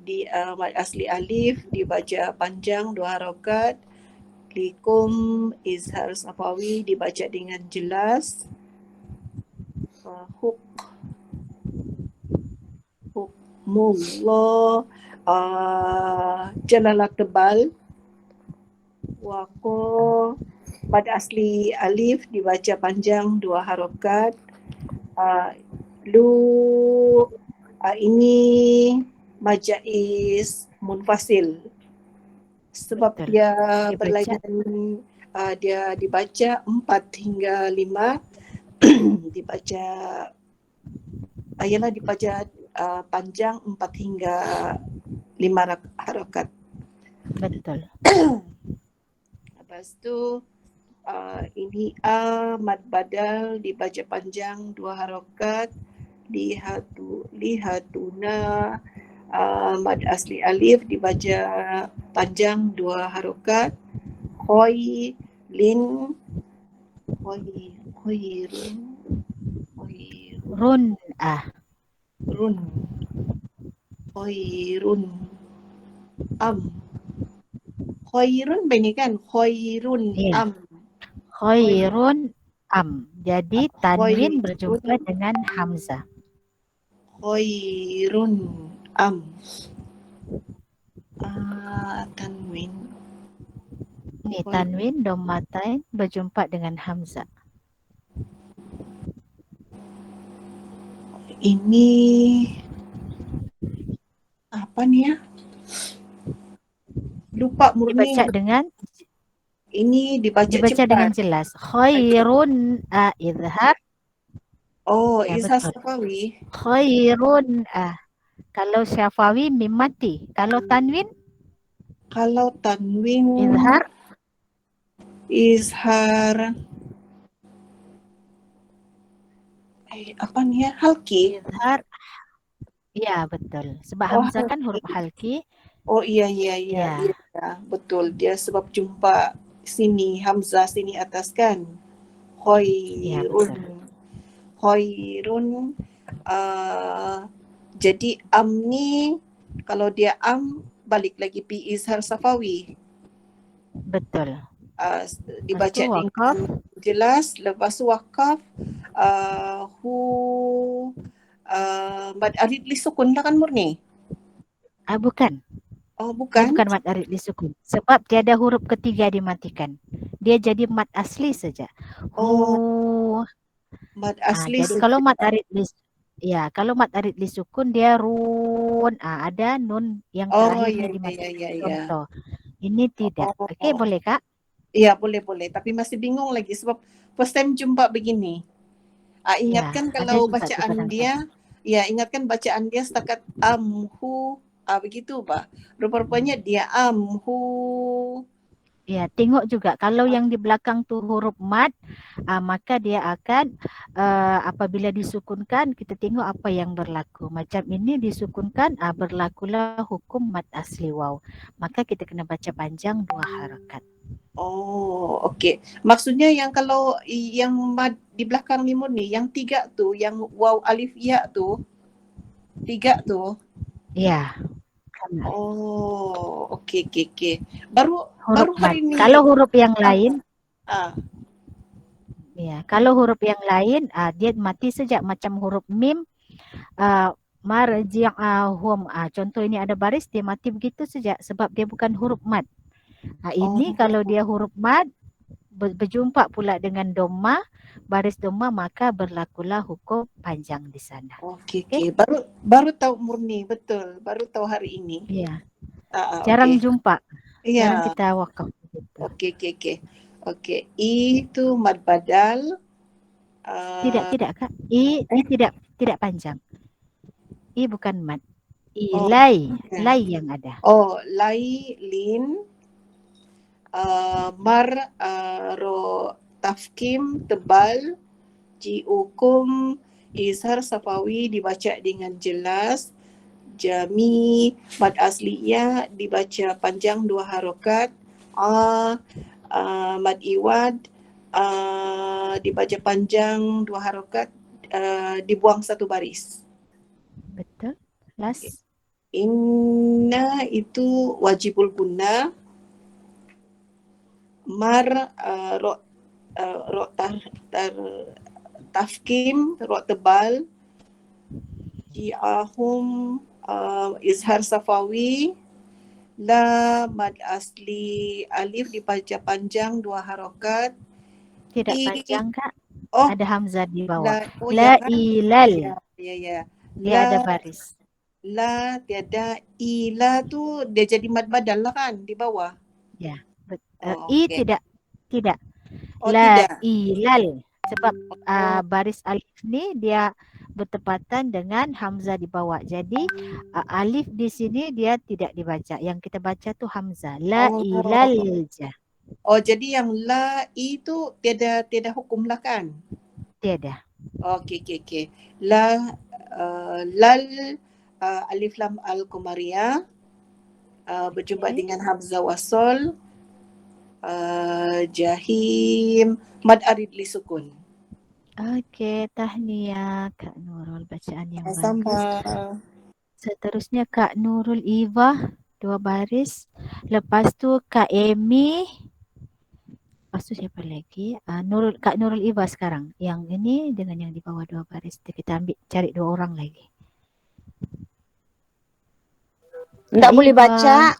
di mad asli alif dibaca panjang 2 harakat. Likum izhar safawi dibaca dengan jelas. Hukmullah jalalah tebal. Wako. Mad asli alif dibaca panjang 2 harokat. Lu. Ini majais munfasil. Sebab Betul. dia Dibaca. berlainan, dia dibaca 4 hingga 5. Dibaca dibaca panjang 4 hingga 5 harokat. Betul. Lepas tu ini mad badal dibaca panjang 2 harokat. Lihatuna. Mad asli alif dibaca panjang 2 harokat. Khoirun. Run. Khairun. Khairun ini kan? Khairun. Ya. Khairun Jadi tanwin berjumpa dengan hamzah. Khairun tanwin. Ini tanwin dhammatain berjumpa dengan hamzah. Ini apa nih ya? Lupa murni. Dibaca dengan cepat. dengan jelas. Khairun izhar. Oh, Ya, izhar betul. Syafawi. Khairun kalau Syafawi mim mati. Kalau tanwin izhar apa nih ya? Halki. Izhar. Ya, betul. Sebab hamzah kan huruf halki. Oh iya. Betul. Dia sebab jumpa sini hamzah sini atas kan. Khairun. Ya, Khairun. Jadi ni kalau dia balik lagi pi izhar Safawi. Betul. Dibaca dengan jelas. Lepas tu wakaf mad arid li sukun lah kan murni? Bukan. Oh, bukan. Dia bukan mad arid li sukun. Sebab tiada huruf ketiga dimatikan. Dia jadi mad asli saja. Mad asli. Jadi kalau mad arid li sukun dia run. Ada nun yang terakhirnya dimatikan. Contoh. Ini tidak. Okey, boleh Kak? Ya, boleh. Tapi masih bingung lagi sebab first time jumpa begini. Ingatkan kalau bacaan dia, ingatkan bacaan dia setakat amhu, begitu Pak. Rupa-rupanya dia amhu. Ya, tengok juga kalau yang di belakang tu huruf mad, maka dia akan apabila disukunkan, kita tengok apa yang berlaku. Macam ini disukunkan, berlakulah hukum mad asli waw. Maka kita kena baca panjang 2 harakat. Oh, okey. Maksudnya yang kalau yang mad di belakang ni murni, yang 3 tu, yang waw alif ya tu, 3 tu. Ya. Oh, okey. Baru hari ni. Kalau huruf yang lain, ya, kalau huruf yang lain dia mati saja macam huruf mim, marji'ahum. Contoh ini ada baris dia mati begitu saja sebab dia bukan huruf mad. Ini kalau dia huruf mad berjumpa pula dengan dhamma, baris dhamma, maka berlakulah hukum panjang di sana. Okey. Baru tahu murni, betul. Baru tahu hari ini. Ya. Jarang jumpa. Ya. Jarang kita wakaf. Okey. Itu mad badal. Tidak Kak. Tidak panjang. I bukan mad. Lai yang ada. Lai lin mar ro tafkim tebal jiukum izhar Safawi dibaca dengan jelas. Jami mad asliya dibaca panjang 2 harokat. Mad iwad dibaca panjang 2 harokat, dibuang 1 baris. Betul. Last. Inna itu wajibul guna. Mar ro tafkim ro tebal. Ji'ahum izhar Safawi La, mad asli alif dibaca panjang 2 harokat. Tidak I, panjang Kak. oh, Ada hamzah di bawah. oh La ya, ilal. ya. Dia ada La, baris. la tiada, ila tu dia jadi mad badal lah kan di bawah. Ya. Oh, I okey. tidak. Oh, La tidak. ilal. Sebab Oh, baris alif ni dia bertepatan dengan hamzah di bawah. Jadi alif di sini dia tidak dibaca. Yang kita baca tu hamzah. La oh, ilal ja. oh, jadi yang la itu tiada hukum lah kan? Tiada. Okey. La, lal, alif lam al qamariyah, berjumpa Okey. dengan hamzah wasol, jahim, mad arid li sukun. Okey, tahniah Kak Nurul, bacaan yang bagus. Sama. Seterusnya Kak Nurul Iva, 2 baris. Lepas tu Kak Amy. Lepas tu siapa lagi? Kak Nurul Iva sekarang. Yang ini dengan yang di bawah 2 baris. Kita ambil cari 2 orang lagi. Tak boleh baca.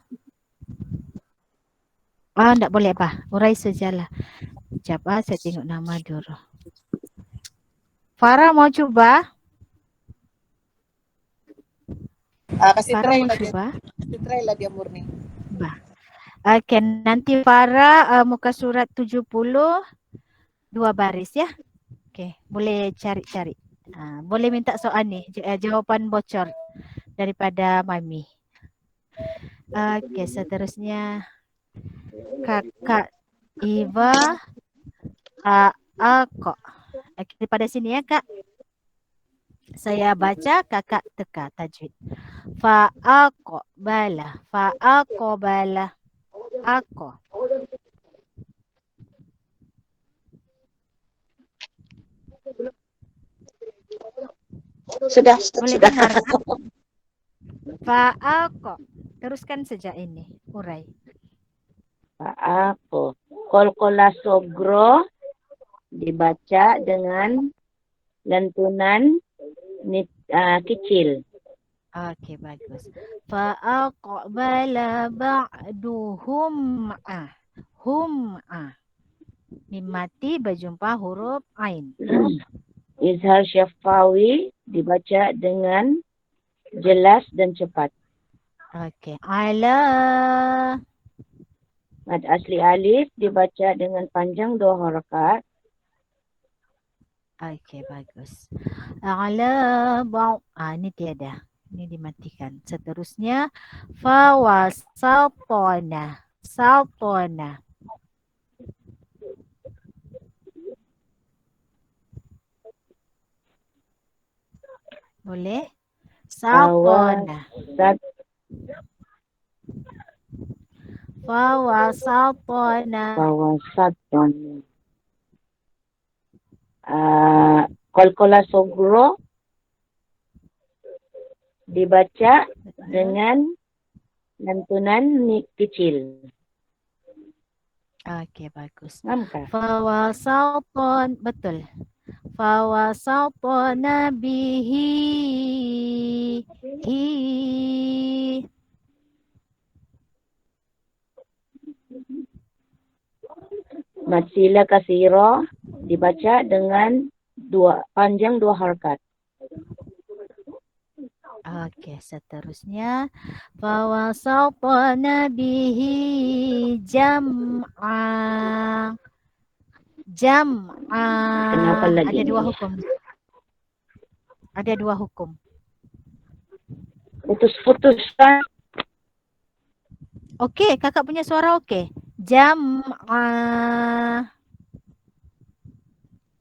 Tak boleh apa? Urai sajalah. Sekejap saya tengok nama dulu. Farah mau coba? Kasih Farah try mau lah dia. coba? Kasih try lah dia murni. Okey, nanti Farah muka surat 70 2 baris ya. Okey, boleh cari-cari. Boleh minta soal ni, jawapan bocor daripada Mami. Okey, seterusnya Kakak Iva Ako. Okey, pada sini ya Kak. Saya baca, kakak teka tajwid. Fa'aqbala, fa'aqbala, ako. Sudah. Boleh dengar kan? Fa'aqo. Teruskan sejak ini, urai. Fa'aqo. Qalqalah sogro dibaca dengan lantunan kecil. Okey, bagus. Fa'aqbala ba'duhum hum'a. Mim mati berjumpa huruf ain. Izhar syafawi dibaca dengan jelas dan cepat. Okey. Ala. Mad asli alif dibaca dengan panjang 2 harakat. Okey, bagus. Ala ini tiada. Ini dimatikan. Seterusnya fawasatona. Saltona. Boleh? Saltona. Fawasatona. Qalqalah sogro dibaca dengan lantunan kecil. Okey, bagus. Namkah? Fawasaton, betul. Fawasatona bihi. Mad sila kasiro dibaca dengan panjang 2 harakat. Okey, seterusnya fawasatona bihi jam'a. Kenapa lagi Ada 2 ni? hukum. Ada 2 hukum. Putus-putus kan? Okey, kakak punya suara okey. Jam'a.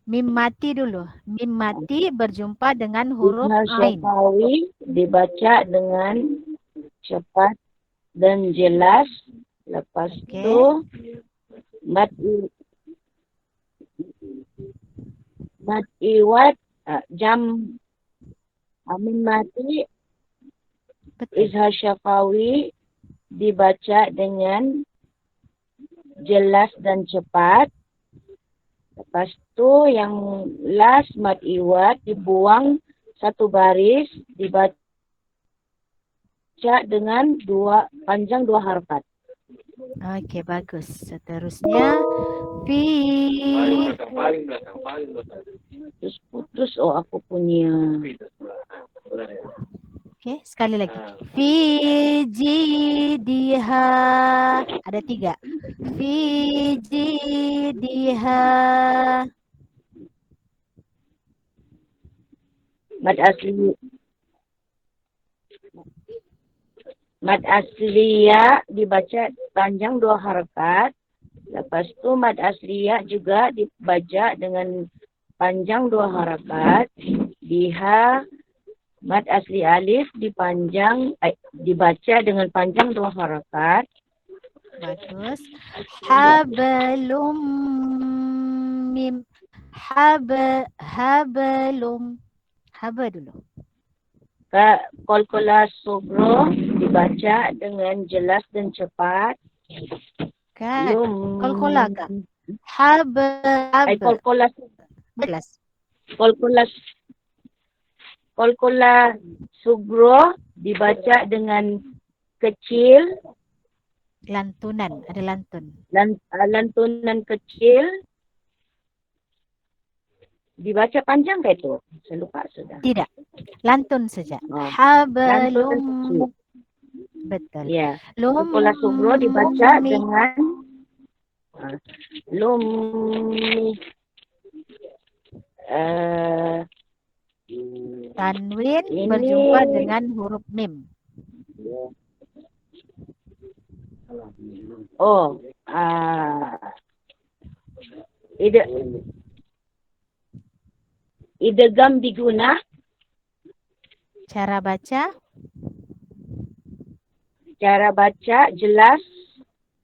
Mim mati dulu. Mim mati berjumpa dengan huruf Izhar ain. syafawi dibaca dengan cepat dan jelas. Lepas itu mad iwat jam mim mati. Betul. Izhar syafawi dibaca dengan jelas dan cepat. Lepas itu yang last mad iwat dibuang 1 baris dibaca dibaca dengan panjang 2 harakat. Okey, bagus. Seterusnya fi. Terus putus aku punya. Okey, sekali lagi. Fi jidha. Ada 3. Fi jidha. Mad asliya dibaca panjang 2 harakat. Lepas tu mad asliya juga dibaca dengan panjang 2 harakat. Biha mad asli alif dibaca dengan panjang 2 harakat. Bagus. Hablum mim. Hablum. Haba dulu. Qalqalah sugro dibaca dengan jelas dan cepat. Kan? Qalqalah kah? Qalqalah Jelas. Qalqalah sugro dibaca dengan kecil. Lantunan, ada lantun. Lantunan kecil. Dibaca panjang ke itu? Saya lupa sudah. Tidak. Lantun saja. Lantunan Hablum. kecil. Betul. Ya. Lum. Qalqalah sugro dibaca dengan Tanwin ini berjumpa dengan huruf mim. Idgham biguna. Cara baca Jelas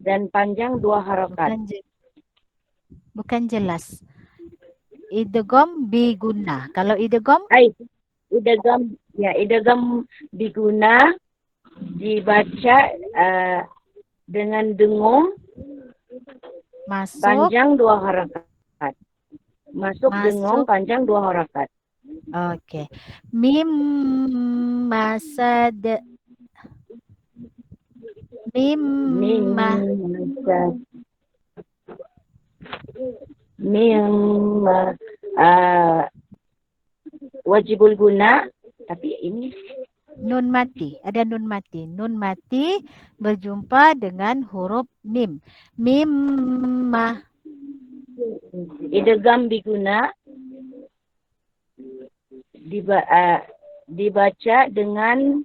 dan panjang 2 harakat. bukan jelas. Idgham biguna. Kalau idgham Idgham biguna dibaca dengan dengung masuk panjang 2 harakat. Masuk dengung panjang 2 harakat. Okey. Mim masad. Wajibul guna, tapi ini Nun mati. Ada nun mati. Nun mati berjumpa dengan huruf mim. Mim ma. idgham biguna dibaca dengan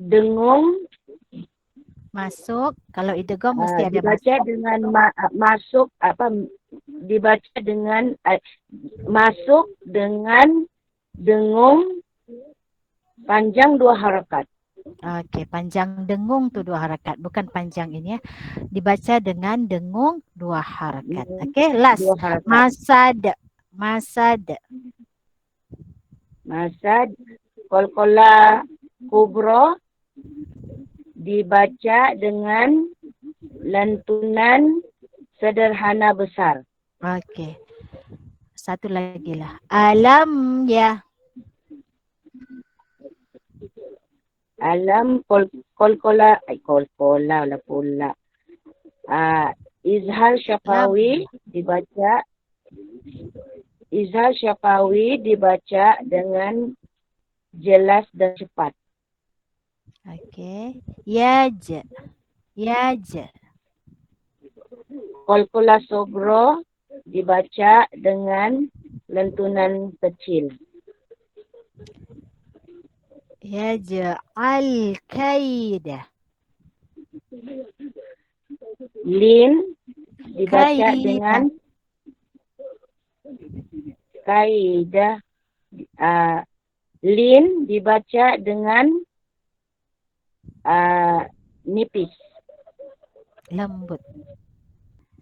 dengung. Masuk. Kalau idgham mesti ada dibaca masuk. dengan masuk dibaca dengan masuk dengan dengung panjang 2 harakat. Okey, panjang dengung tu 2 harakat, bukan panjang ini ya. Dibaca dengan dengung 2 harakat. Okey, last. 2 harakat. Masad. Qalqalah kubro dibaca dengan lantunan sederhana besar. Okey. Satu lagi lah. Alam ya. Alam qalqalah lah pula. Izhar syafawi dibaca dengan jelas dan cepat. Okey. Yaj. Qalqalah sugro dibaca dengan lantunan kecil. Yaj'al kaida. Lin dibaca dengan kaidah. Lin dibaca dengan nipis. Lembut.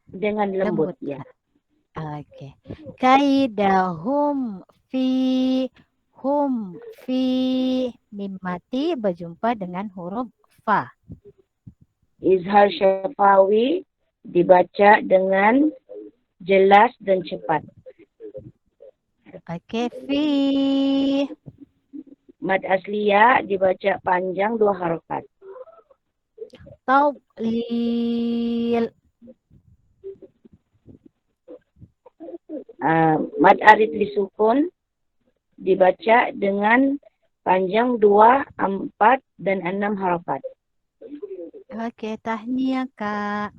Dengan lembut. Ya. Okey. Kaidahum fi mim mati berjumpa dengan huruf fa. Izhar syafawi dibaca dengan jelas dan cepat. Okey, Mad asli ya dibaca panjang 2 harokat. Tawlil. Mad arid disukun dibaca dengan panjang 2, 4, dan 6 harokat. Oke, tahniah Kak.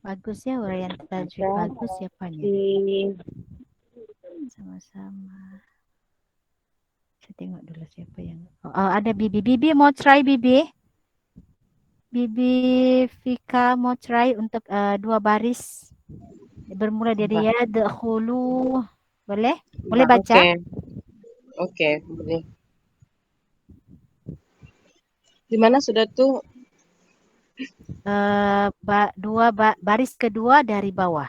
Bagus ya uraian tajwid. Bagus ya Fani. Sama-sama. Saya tengok dulu siapa yang... Oh, ada Bibi. Bibi mau try Bibi? Bibi Fika mau try untuk 2 baris. Bermula dari ya, dakhulu. Boleh? Boleh baca? Oke, boleh. Di mana sudah tuh? Baris kedua dari bawah.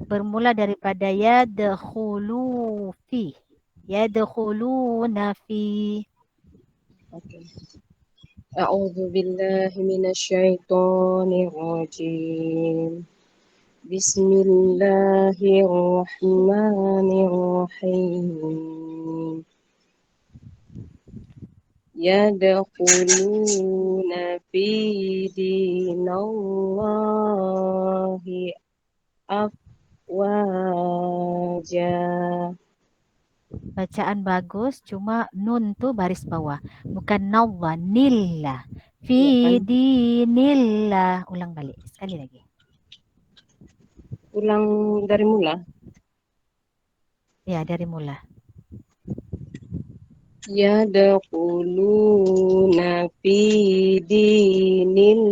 Bermula daripada ya, dakhulu fi. Ya, dakhuluna fi. Oke. A'udzu billahi minasyaitonir rajim. Bismillahirrahmanirrahim. Yadkhuluna fi dinallahi afwaja. Bacaan bagus, cuma nun tuh baris bawah. Bukan nawwa, nillah. Fi dinillah. Ulang balik, sekali lagi. Ulang dari mula. Ya, dari mula. Yadkhuluna fi dinillahi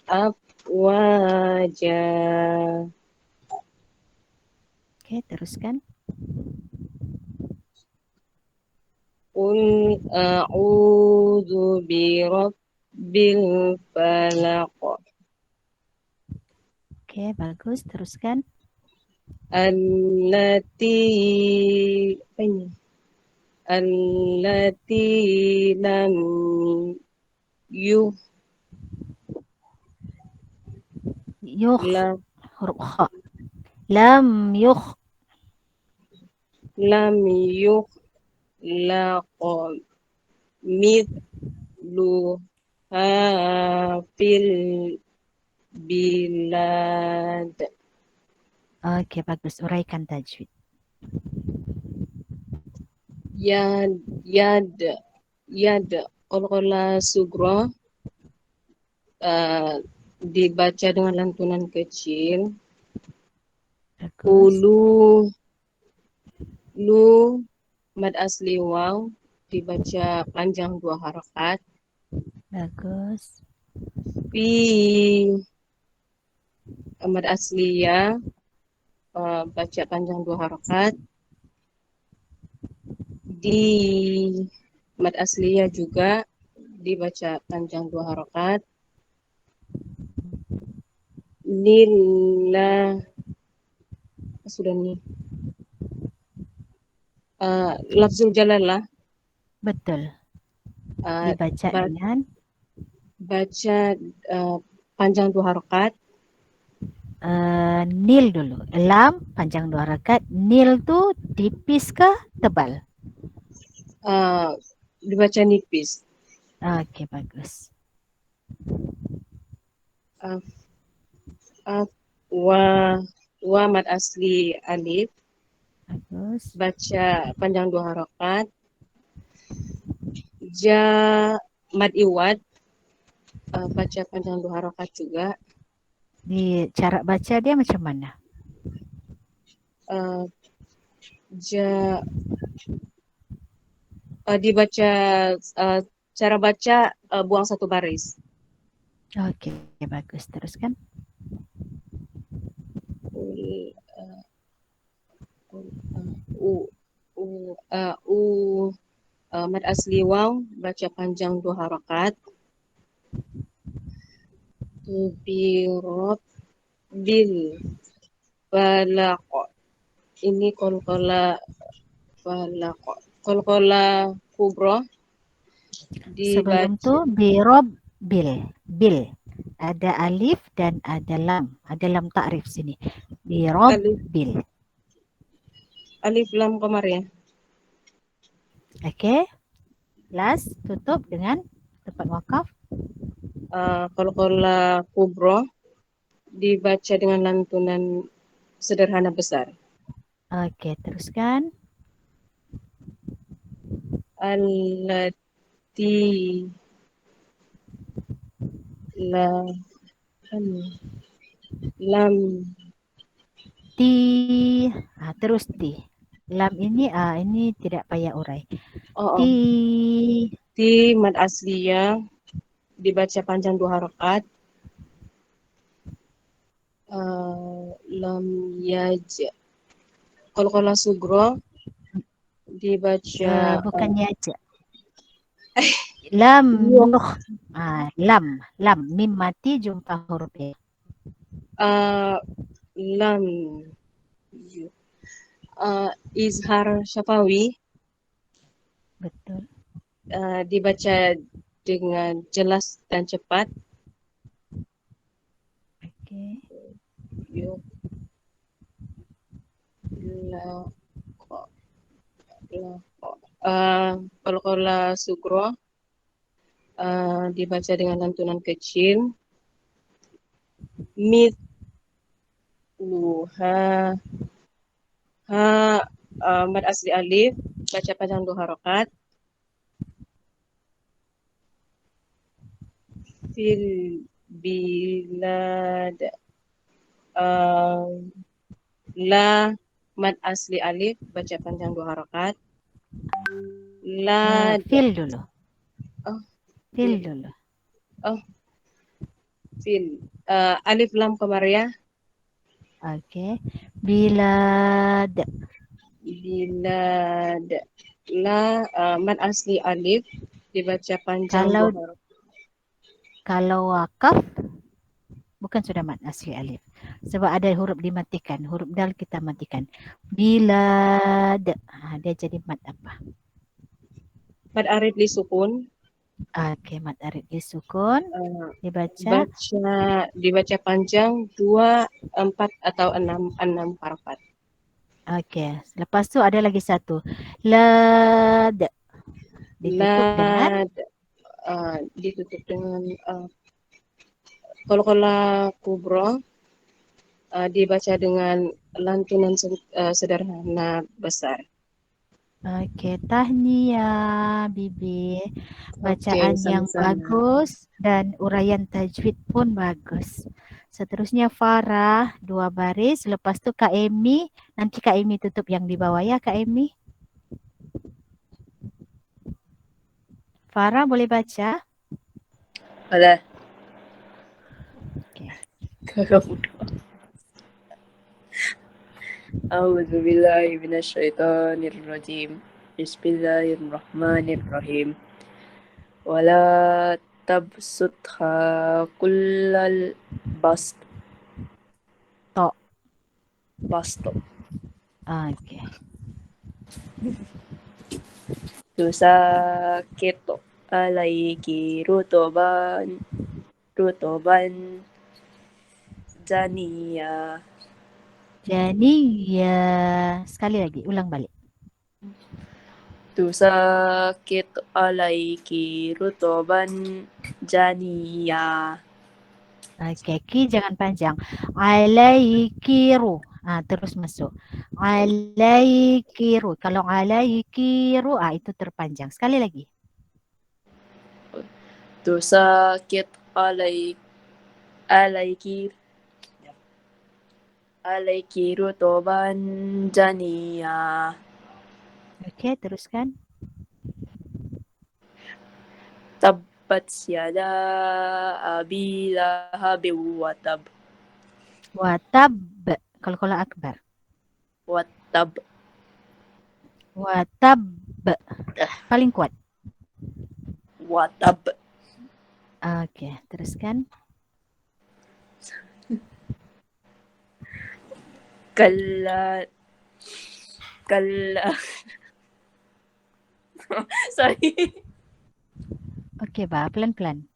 afwaja. Oke, teruskan. Qul a'udzu birabbil falaq. Oke, bagus. Teruskan. Allati lam Yuh, lam huruf kha. Lam yuh. yukhlaq mithluha fil bilad. Oke, bagus. Uraikan tajwid. Yad qalqalah sugra dibaca dengan lantunan kecil. Bagus. Lu mad asli waw dibaca panjang 2 harakat. Bagus. Fi mad asli ya baca panjang 2 harakat. Di mad asli ya juga dibaca panjang 2 harakat. Lillah sudah nih. Lafzul jalalah Betul. Dibaca dengan baca panjang 2 harakat. nil dulu. Lam panjang 2 harakat. Nil tuh tipis ke tebal? Dibaca nipis. Oke, bagus. Wa mad asli alif Bagus. baca panjang 2 harakat. Ja mad iwad baca panjang 2 harakat juga. Di cara baca dia macam mana? Dibaca cara baca buang 1 baris. Oke, bagus. Teruskan. Mad asli waw baca panjang 2 harakat. Birab bil falaq. Ini qalqalah falaq. Qalqalah kubra Sebelum tu birob bil. Bil. Ada alif dan ada lam. Ada lam ta'rif sini. Birob bil. Alif lam kemarin. Okey. Last, tutup dengan tempat wakaf. Qalqalah kubra dibaca dengan lantunan sederhana besar. Okey, teruskan. Allati lam Ti. Terus ti. Lam ini tidak payah urai. Ti. ti mad asliyah dibaca panjang 2 harakat. Lam yaj. Qalqalah sugra dibaca Bukannya aja. Lam. Lam. Mim mati jumpa huruf ya. lam izhar syafawi Betul. dibaca dengan jelas dan cepat. Okey. Qalqalah sugra dibaca dengan lantunan kecil. Mithluha mad asli alif baca panjang 2 harakat. Fil bilad la mad asli alif baca panjang 2 harakat. Fil dulu. Fil fil. dulu. Fil alif lam qamariyah. Okey. Bilad. Bilad la mad asli alif dibaca panjang 2 harakat. Kalau wakaf bukan sudah mad asli alif. Sebab ada huruf dimatikan. Huruf dal kita matikan. Bilad. Dia jadi mad apa? Mad arid li sukun. Okey, mad arid disukun. Dibaca. Dibaca panjang 2, 4 atau 6 harakat. Okey. Lepas tu ada lagi satu. Lad. Ditutup dengan ditutup dengan qalqalah kubra dibaca dengan lantunan sederhana besar. Okey, tahniah Bibi. Bacaan yang sama-sama. bagus dan uraian tajwid pun bagus. Seterusnya Farah 2 baris. Lepas tu Kak Amy. Nanti Kak Amy tutup yang di bawah ya Kak Amy. Farah boleh baca? Boleh. Okey. A'udzu billahi minasyaitonir rajim. Bismillahirrahmanirrahim. Wala tabsutha kullal bast. Bast. Okey. Tusakit alaiki rutoban janiya. Janiya. Sekali lagi, ulang balik. Tusakit alaiki rutoban janiya. Okey, ki jangan panjang. Alaikiru. Terus masuk. Alaikiru. Kalau alaikiru, itu terpanjang. Sekali lagi. Tusakit alaiki rutoban janiya. Okey, teruskan. Tabbat yada abi lahabin watab. Watab. Kalau akbar. Watab. Watab. Paling kuat. Watab. Okey, teruskan. Kalla. Sorry. Okey, pelan-pelan.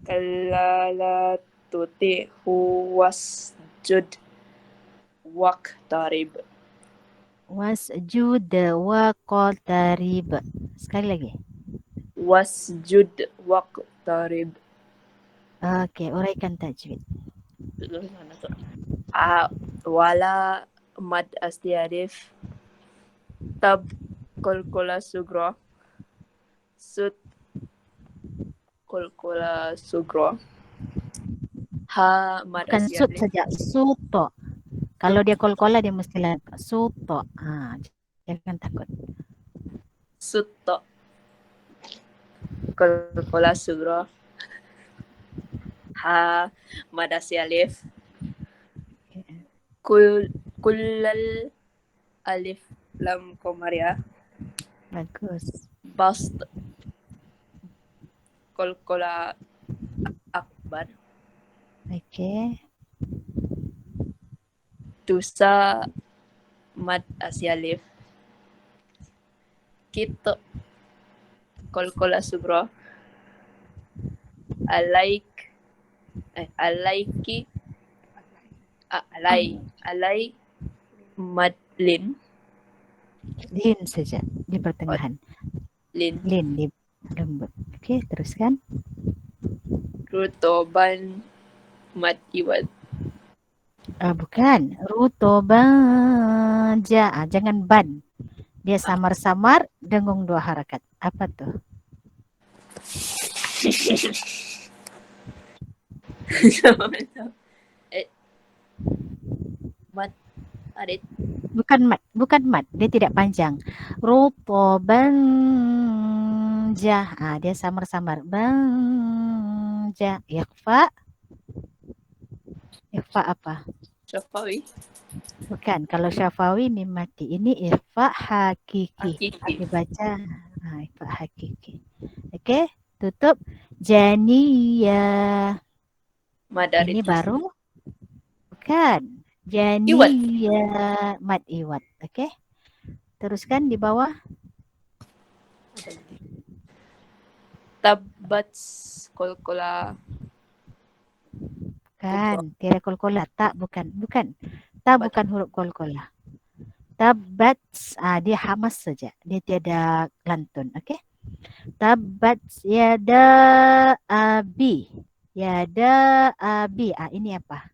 Kalla la tuti'hu wasjud waqtarib. Wasjud waqtarib. Sekali lagi. wasjud waqtarib. Okey, uraikan tajwid. Wala mad asli alif. Tab kolkola sugra. Sut kolkola sugra. Ha mad Bukan asli sut alif. saja, suto. Kalau dia kolkola dia mesti suto. Jangan takut. Sutta kolkola sugra. Ha mad asli alif. Kullal alif lam komariah. Bagus. Bast kolkola akbar. Okey. Tusa mad asli alif. Kit kolkola sugra. Alaiki alai mad lin. Lin saja di pertengahan. Lin. Lin di lembut. Okey, teruskan. Rutoban mad iwad. Bukan. Rutoban jangan ban. Dia samar-samar dengung 2 harakat. Apa tuh? Mad adit. Bukan mat. Dia tidak panjang. Rutoban dia samar-samar. Banja. Ikhfa. Ikhfa apa? Syafawi. Bukan. Kalau syafawi mim mati. Ini ikhfa hakiki. Hakiki. Dibaca ikhfa hakiki. Okey, tutup. Janiyah. Mad adit. Ini baru. Bukan. Janiyah mad iwad. Okey. Teruskan di bawah. Tabats kolkola. Bukan. Tiada kolkola. Tak bukan. Tak bukan huruf kolkola. Tabat. Dia hamas saja. Dia tiada lantun. Okey. Tabat yada abi. Yada abi. Ini apa?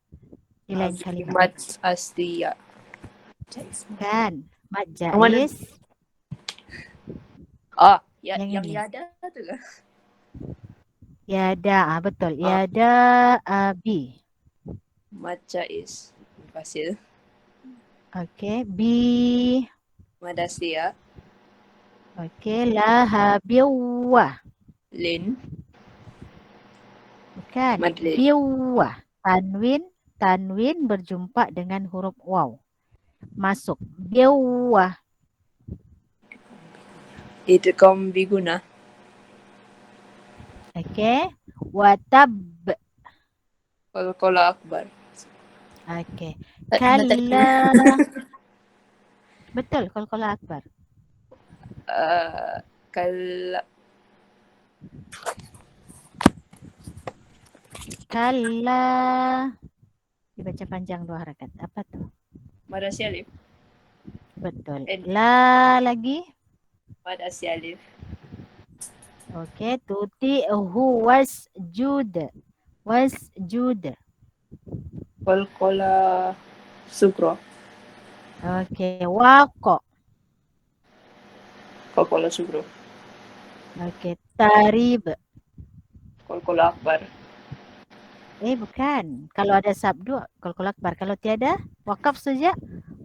Di lain kalimat. Mad asliya. Kan. Mad Mana? jais. Yang ini. yada tu lah. Yada. Betul. Yada abi. Mad jais. Fasil. Okey. Bi. Mad asliya. Okey. Lahabiwa. Lin. Bukan. Mad lin. Biwa. Tanwin berjumpa dengan huruf waw. Masuk. Biwa. Idgham biguna. Okey. Watab. Kolkola akbar. Okey. Kalla. Betul. Kolkola akbar. Kalla. Dibaca panjang 2 harakat. Apa tuh? Mad asli alif. Betul. La lagi. Mad asli alif. Okey. Tuti'hu wasjud. Wasjud. Kolkola sugro. Okey. Waqo. Kolkola sugro. Okey. Tarib. Kolkola akbar. Bukan. Kalau ada sabdu, kolkola akbar. Kalau tiada, wakaf saja.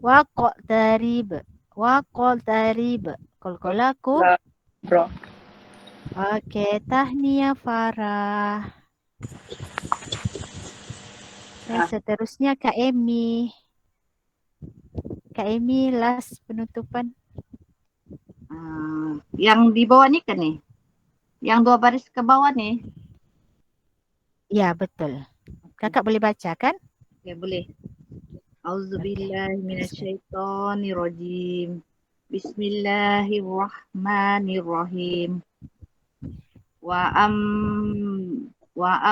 Waqo tarib. Waqo tarib. Kolkola bro. Okey. Tahniah Farah. Seterusnya Kak Emi. Kak Emi, last penutupan. Yang di bawah ni kan ni? Yang 2 baris ke bawah ni? Ya, betul. Kakak boleh baca kan? Ya, boleh. Auzubillahi minasyaitonirrajim. Bismillahirrahmanirrahim. Wa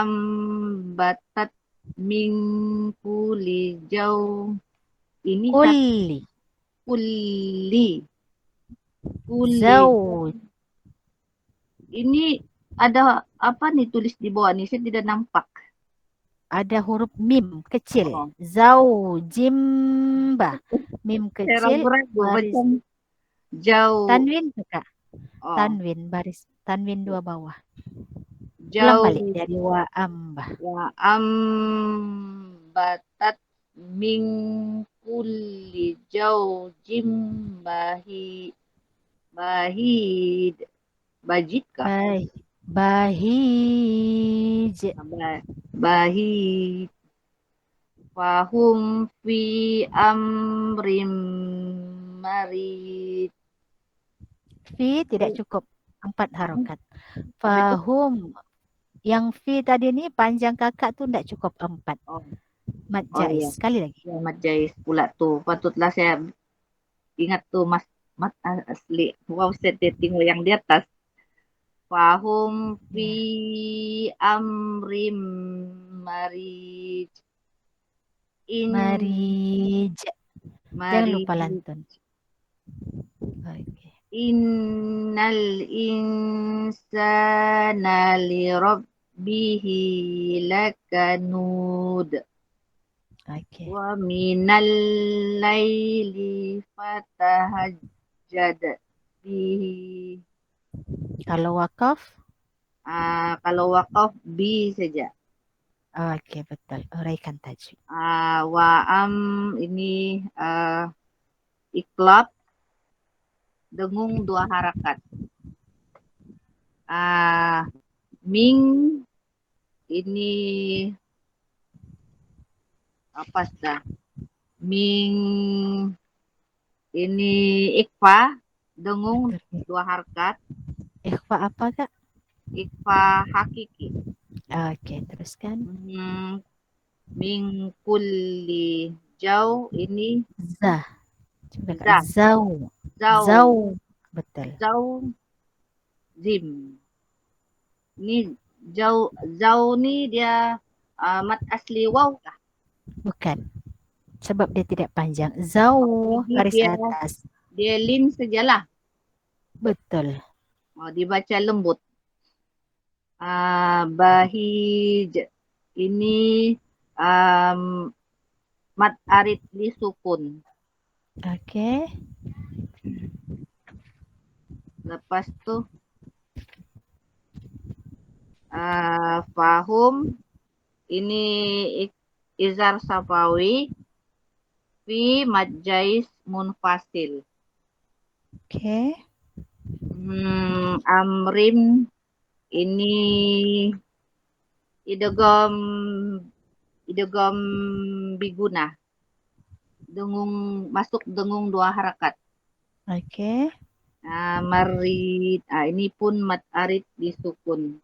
ambatat min kulli jaw. Ini kulli. Kulli. Zauj. Ini ada apa nih tulis di bawah nih? Saya tidak nampak. Ada huruf mim kecil. Oh. Zaujimba. Mim Saya kecil. ragu-ragu Baris macam jauh. tanwin Kak. Oh, Tanwin baris tanwin 2 bawah. Ulang jauh. balik dari wa amba. Wa ambatat min kulli jaujim bahid. Bajid kah? Bahij. Bahid. Fahum fi amrim marid. Fi tidak cukup 4 harokat. Fahum. Yang fi tadi ni panjang kakak tu tidak cukup 4. Oh. Mat Oh, jais. iya. Sekali lagi. Ya, mat jais pula tuh. Patutlah saya ingat tuh mat asli. Wow, saya tengok yang di atas. Fahum fi amrim marid. Marij. Jangan lupa lantun. Okay. Innal insana li rabbihi lakanud. Okay. Wa minal laili fatahajjad bihi. Kalau wakaf? Kalau wakaf bi saja. Okey, betul. Uraikan tajwid. Ini iklab dengung 2 harakat. Ming ini apa sudah? Ming ini ikfa dengung 2 harakat. Ikhfa apa Kak? Ikfa hakiki. Okey, teruskan. Min kulli jauh ini Za. Coba Kak. Zau. Zau. Betul. Zau zim. Ini zau ni dia mat asli waw kah? Bukan. Sebab dia tidak panjang. Zau garis atas. Dia lin sajalah. Betul. Dibaca lembut. Bahij ini mat arid li sukun. Okey. Lepas tu fahum ini izar safawi fi majais munfasil. Okey. Amrim ini idgham biguna. Masuk dengung 2 harakat. Okey. Marid. Ini pun mat arid disukun.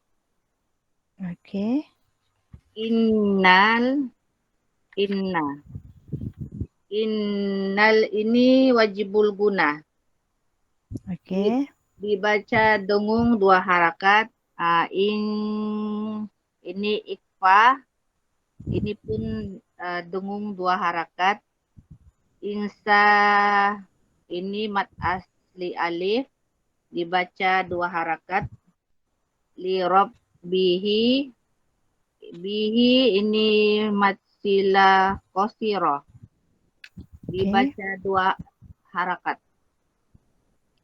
Okey. Innal ini wajibul guna. Okey. Dibaca dengung 2 harakat. Ini ikfa. Ini pun dengung 2 harakat. Insa ini mat asli alif. Dibaca 2 harakat. Li rabbihi. Bihi ini mat sila qasirah. Dibaca 2 harakat.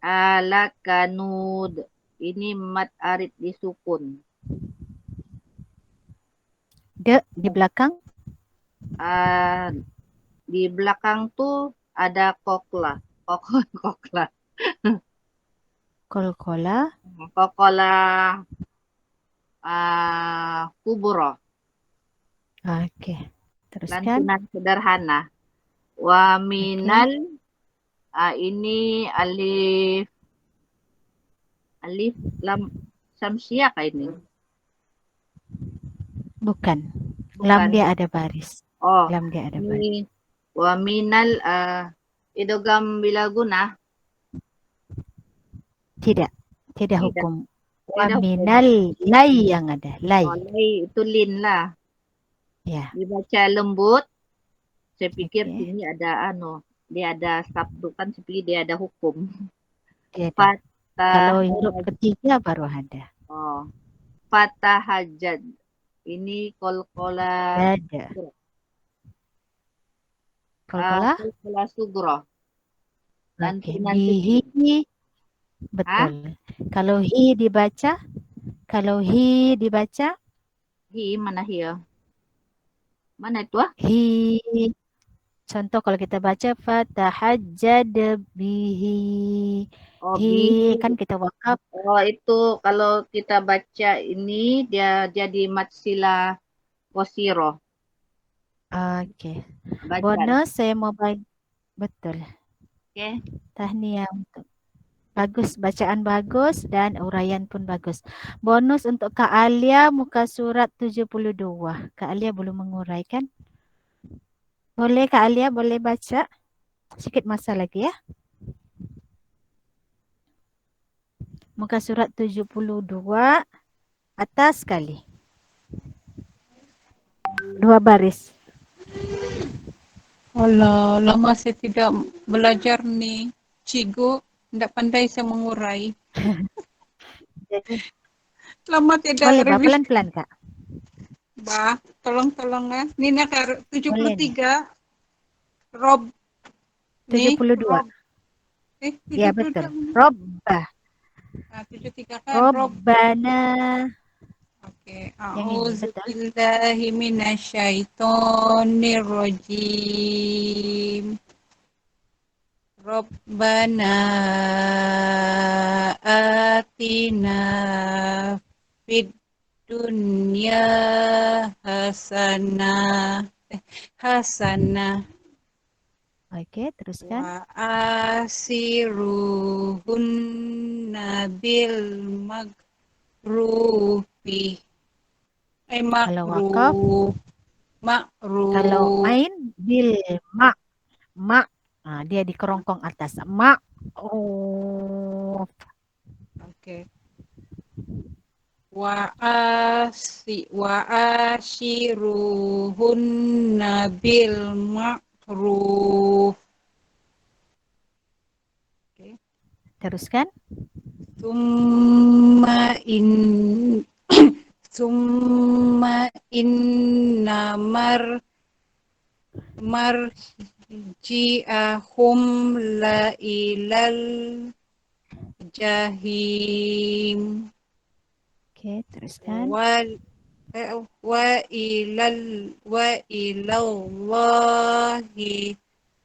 Alakanud. Ini mat arid disukun. Di belakang? Di belakang tuh ada kokla. Kokla. Kolkola. Kokola kubro. Okey. Teruskan. Lantunan sederhana. Wa minal ini alif lam samsiah kah ini? Bukan. Lam dia ada baris. Oh, Lam dia ada baris. ini wa minal idgham bilaguna. Tidak hukum. Wa Tidak minal lai yang ada. Lai. Lai itu lin lah. Ya. Dibaca lembut. Saya pikir Okey. sini ada dia ada sabtu kan seperti dia ada hukum. Dia ada. Fatah Kalau huruf ketiga baru ada. Fatahajjad. Ini kolkola Ada. Kolkola? kolkola sugro. Oke. Nanti Bihi. Betul. Kalau hi dibaca? hi mana hi ya? Mana itu? Hi. Contoh kalau kita baca fatahajjad bihi. Hi kan kita wakaf. Itu kalau kita baca ini dia jadi mad sila qasiro. Oke. Baca. Bonus saya mau bagi. Betul. Oke. Tahniah untuk bagus, bacaan bagus dan uraian pun bagus. Bonus untuk Kak Alia muka surat 72. Kak Alia belum menguraikan. Boleh Kak Alia boleh baca? Sikit masa lagi ya. Muka surat 72 atas sekali. 2 baris. Alah, lama saya tidak belajar nih. Cikgu, tidak pandai saya mengurai. Lama tidak Boleh, Bah, review. pelan-pelan, Kak. Bah, tolong ya. Ini nak 73. Rob. 72. Rob. 72. Ya, betul. Robbah. 73 kan Rob. Robbana. Oke. Yang ini, betul. A'udzubillahi minasyaitonirrajim. Rabbana atina fid dunya hasanah. Oke, teruskan. Wa asiruhunna bil makrufi. Kalau wakaf. Makruf. Kalau ain bil mak. Dia di kerongkong atas. Ma'ruf. Oke. Wa ashiruhunna bil ma'ruf. Oke. Teruskan. Summa inna marji'ahum la ilal jahim. Oke, teruskan. Wa ilallahi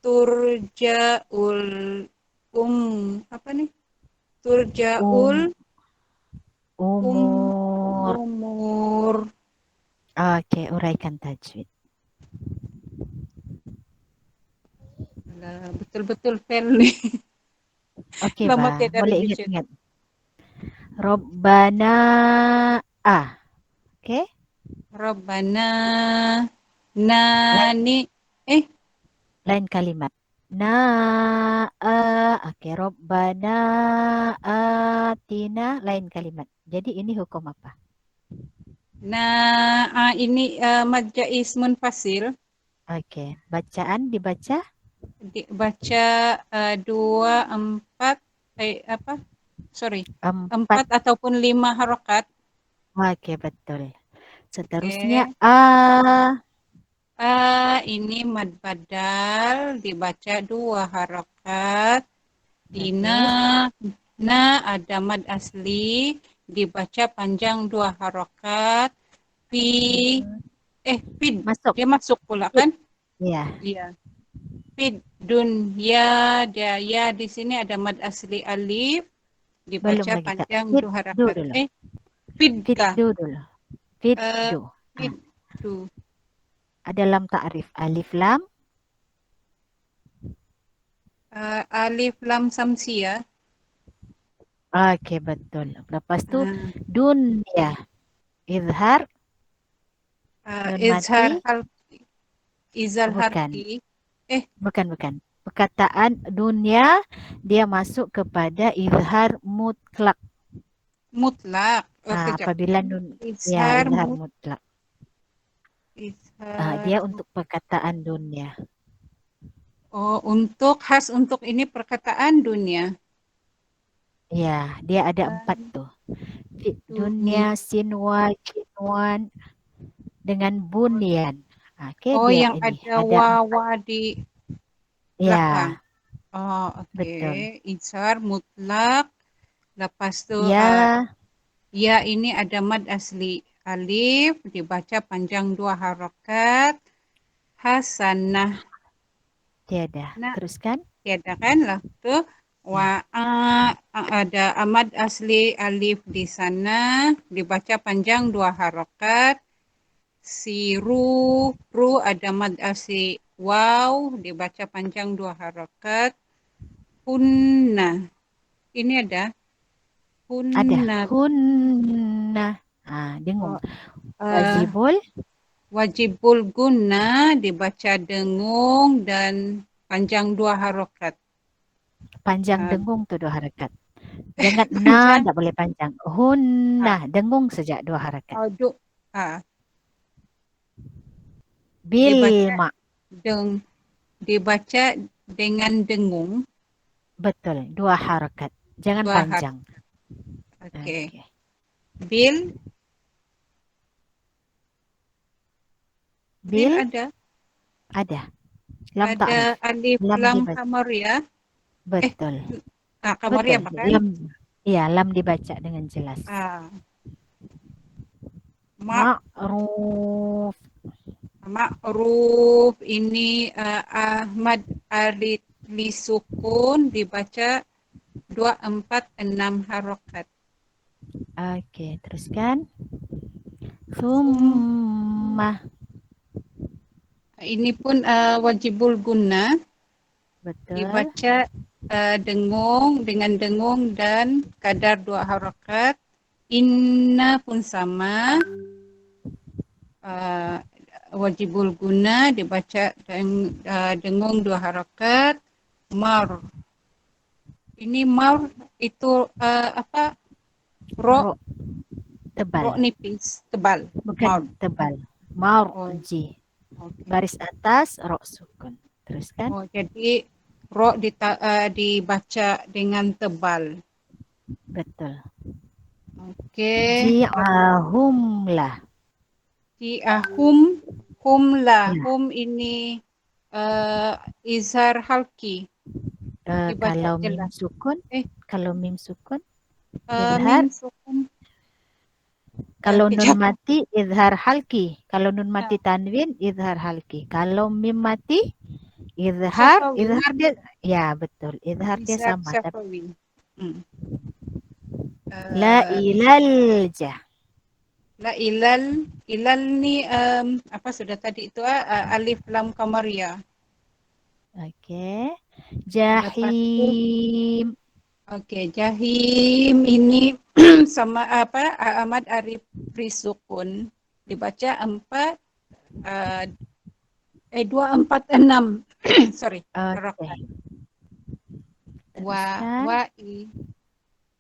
turja'ul apa nih? Turja'ul umur. Oke, uraikan tajwid. Betul-betul fail nih. Oke, Lama Bah. tidak Boleh revision. ingat-ingat. Robbana Oke. Rabbana nani Lain kalimat. Oke, Robbana atina lain kalimat. Jadi ini hukum apa? ini madja ismun fasil. Oke, bacaan dibaca? Baca 4 ataupun 5 harokat. Oke, betul. Seterusnya A. Ini mad badal dibaca 2 harokat. Na ada mad asli dibaca panjang 2 harokat. Fid masuk. Dia masuk pula kan? Iya. Fid dunya dia ya di sini ada mad asli alif dibaca panjang 2 harokat. Fiddu dulu. Fiddu. Ada lam ta'rif. Alif lam. Alif lam samsiyah. Oke, betul. Lepas tu dunya. Izhar. Izhar harfi. Bukan. Perkataan dunia dia masuk kepada izhar mutlak. Apabila izhar mutlak. Dia untuk perkataan dunia. Oh, khas untuk ini perkataan dunia. Ya, dia ada 4 tuh. Dunia, sinwa, kinwan, dengan bunyan. Oke, Oh, dia yang ini ada ada 4. wawa di belakang. Ya, Oh, betul. Izhar mutlak. Lepas tu Ya, ya ini ada mad asli alif dibaca panjang 2 harakat. Hasanah. tiada. Nah, Teruskan. tiada kan lah tu. Ada amad asli alif di sana dibaca panjang 2 harakat. Ru ada mad asli waw dibaca panjang 2 harakat. Hunna. Ini ada Ada hunna. hunna. Dengung. Wajibul. Wajibul guna dibaca dengung dan panjang 2 harakat. Panjang dengung tuh 2 harakat. Jangan na, tak boleh panjang. Hunna, dengung saja 2 harakat. Bilma. Dibaca dengan dengung. Betul, 2 harakat. Jangan panjang. Okey. Bil ada. Ada. Lam Ada ta'rif. alif lam kamariyah. Betul. Kamariyah Betul. kan? Lam dibaca dengan jelas. Ma'ruf. Ma'ruf ini Ahmad alif li sukun dibaca 246 harakat. Oke, teruskan. Summa. Ini pun wajibul guna. Betul. Dibaca dengung dengan dengung dan kadar 2 harakat. Inna pun sama. Wajibul guna dibaca dengung 2 harakat. Mar. Ini mar itu apa? Ro tebal. Ro nipis, tebal. Bukan tebal. Marji. Baris atas ro sukun. Teruskan. Oh, jadi ro dibaca dengan tebal. Betul. Okey. Ji'ahum lah. Ji'ahum, hum lah. Hum ini izhar halki. Kalau mim sukun, Mim sukun. Kalau nun mati izhar halki. Kalau nun mati tanwin izhar halki. Kalau mim mati izhar dia ya betul. Izhar dia sama. La ilal jah. La ilal ni apa sudah tadi itu alif lam kamariyah. Okey. Jahim. Okey, jahim ini sama apa Ahmad Arif Risukun dibaca 246 sorry.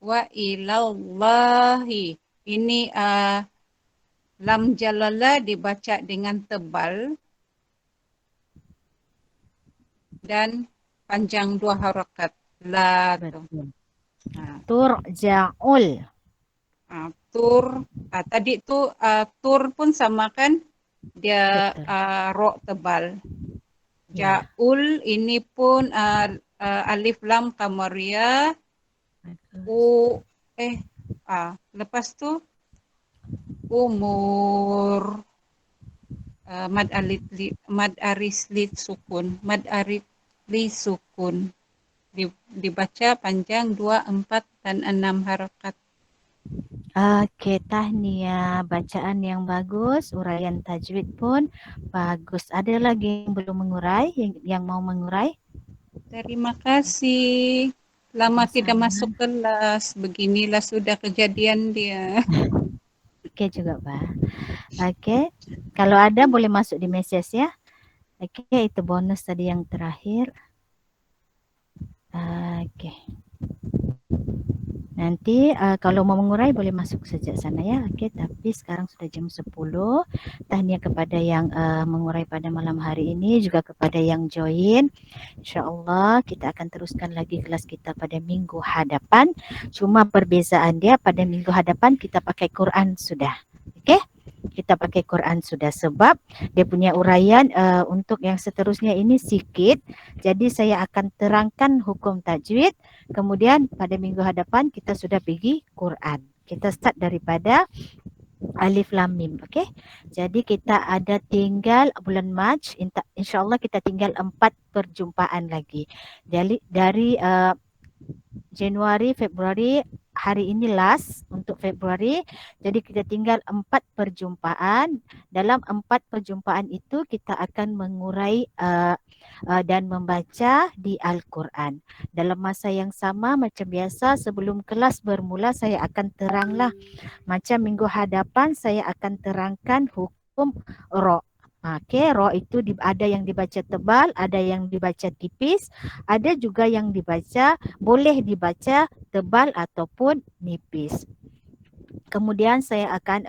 Wa ilallahi ini lam jalala dibaca dengan tebal dan panjang 2 harakat. La turja'ul. Tadi tu tur pun sama kan? Dia ro tebal. Ja'ul ini pun alif lam kamariyah. Lepas tu umur mad aris li sukun. Mad arif li sukun. Dibaca panjang 2, 4, dan 6 harakat. Oke, tahniah. Bacaan yang bagus, uraian tajwid pun bagus. Ada lagi yang belum mengurai, yang mau mengurai? Terima kasih. Lama tidak masuk kelas, beginilah sudah kejadian dia. Oke juga, Pak. Oke, kalau ada boleh masuk di message ya. Oke, itu bonus tadi yang terakhir. Oke. Nanti kalau mau mengurai boleh masuk sejak sana ya. Okey, tapi sekarang sudah jam 10. Tahniah kepada yang mengurai pada malam hari ini, juga kepada yang join. InsyaAllah kita akan teruskan lagi kelas kita pada minggu hadapan. Cuma perbezaan dia pada minggu hadapan kita pakai Quran sudah. Okey? Kita pakai Quran sudah sebab dia punya uraian untuk yang seterusnya ini sikit. Jadi saya akan terangkan hukum tajwid. Kemudian pada minggu hadapan kita sudah pergi Quran. Kita start daripada Alif Lam Mim, okey. Jadi kita ada tinggal bulan Mac, insya-Allah kita tinggal 4 perjumpaan lagi. Jadi dari Januari, Februari, hari ini last untuk Februari. Jadi kita tinggal 4 perjumpaan. Dalam 4 perjumpaan itu kita akan mengurai dan membaca di Al-Quran. Dalam masa yang sama macam biasa sebelum kelas bermula saya akan teranglah. Macam minggu hadapan saya akan terangkan hukum ra. Okey, ra itu ada yang dibaca tebal, ada yang dibaca tipis, ada juga yang boleh dibaca tebal ataupun nipis. Kemudian saya akan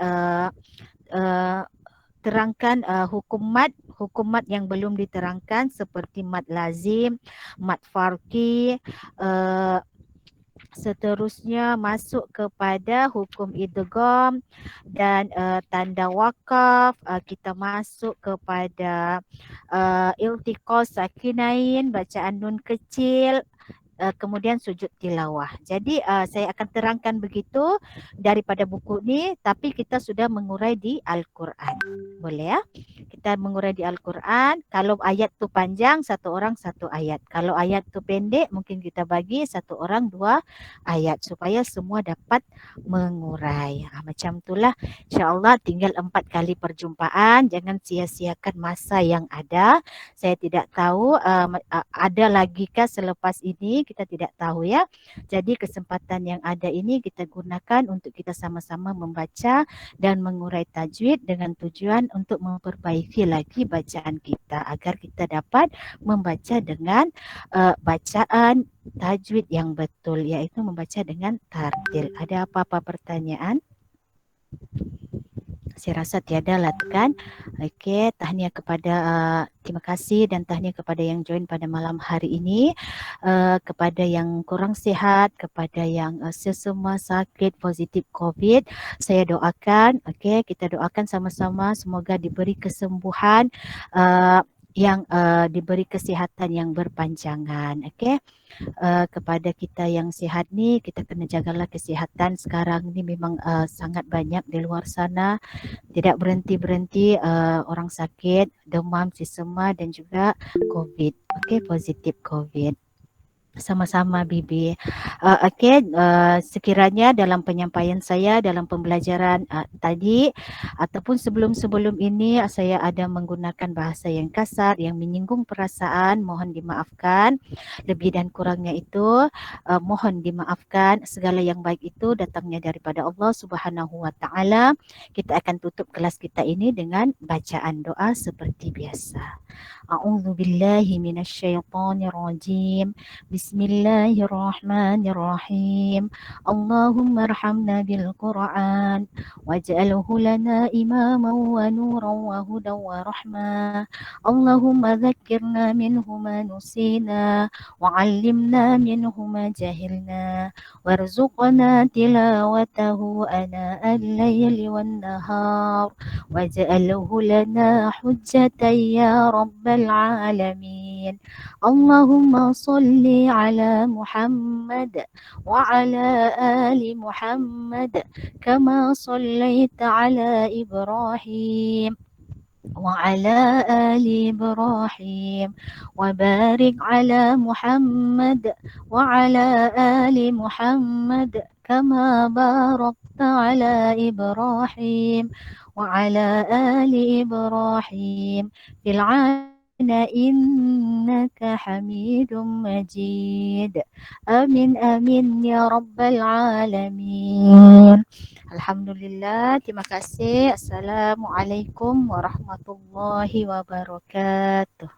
terangkan hukum mat yang belum diterangkan seperti mat lazim, mat farqi, seterusnya masuk kepada hukum idgham dan tanda wakaf. Kita masuk kepada iltiqah sakinain, bacaan nun kecil, kemudian sujud tilawah. Jadi saya akan terangkan begitu daripada buku ni, tapi kita sudah mengurai di Al-Quran. Boleh ya? Kita mengurai di Al-Quran. Kalau ayat tu panjang, satu orang satu ayat. Kalau ayat tu pendek, mungkin kita bagi satu orang 2 ayat supaya semua dapat mengurai. Macam itulah. InsyaAllah tinggal 4 kali perjumpaan. Jangan sia-siakan masa yang ada. Saya tidak tahu ada lagi kah selepas ini, kita tidak tahu ya. Jadi kesempatan yang ada ini kita gunakan untuk kita sama-sama membaca dan mengurai tajwid dengan tujuan untuk memperbaiki lagi bacaan kita agar kita dapat membaca dengan bacaan tajwid yang betul, iaitu membaca dengan tartil. Ada apa-apa pertanyaan? Saya rasa tiada lah kan. Okey, tahniah kepada terima kasih dan tahniah kepada yang join pada malam hari ini. Kepada yang kurang sihat, kepada yang sesama sakit positif COVID, saya doakan, okey, kita doakan sama-sama semoga diberi kesembuhan, yang diberi kesihatan yang berpanjangan. Okey. Kepada kita yang sihat ni, kita kena jagalah kesihatan. Sekarang ni memang sangat banyak di luar sana, tidak berhenti-berhenti orang sakit, demam, sesama dan juga COVID. Okey, positif COVID. Sama-sama Bibi. Okey, sekiranya dalam penyampaian saya dalam pembelajaran tadi ataupun sebelum-sebelum ini saya ada menggunakan bahasa yang kasar yang menyinggung perasaan, mohon dimaafkan. Lebih dan kurangnya itu mohon dimaafkan. Segala yang baik itu datangnya daripada Allah Subhanahu wa taala. Kita akan tutup kelas kita ini dengan bacaan doa seperti biasa. A'udzubillahi minasyaitonirrajim. Bismillahirrahmanirrahim. Allahumma arhamna bil Qur'an waj'alhu lana imaman wa nuran wa hudan wa rahmah. Allahumma dzakkirna minhu ma nusina wa 'allimna minhu ma jahilna warzuqna tilawatahu ana al-laili wan nahar waj'alhu lana hujjatan ya rabbal alamin. Allahumma salli ala Muhammad wa ala ali Muhammad kama sallaita ala Ibrahim وعلى آل إبراهيم وبارك على محمد وعلى آل محمد كما باركت على إبراهيم وعلى آل إبراهيم في العالمين إنك حميد مجيد. آمين آمين يا رب العالمين. Alhamdulillah, terima kasih. Assalamualaikum warahmatullahi wabarakatuh.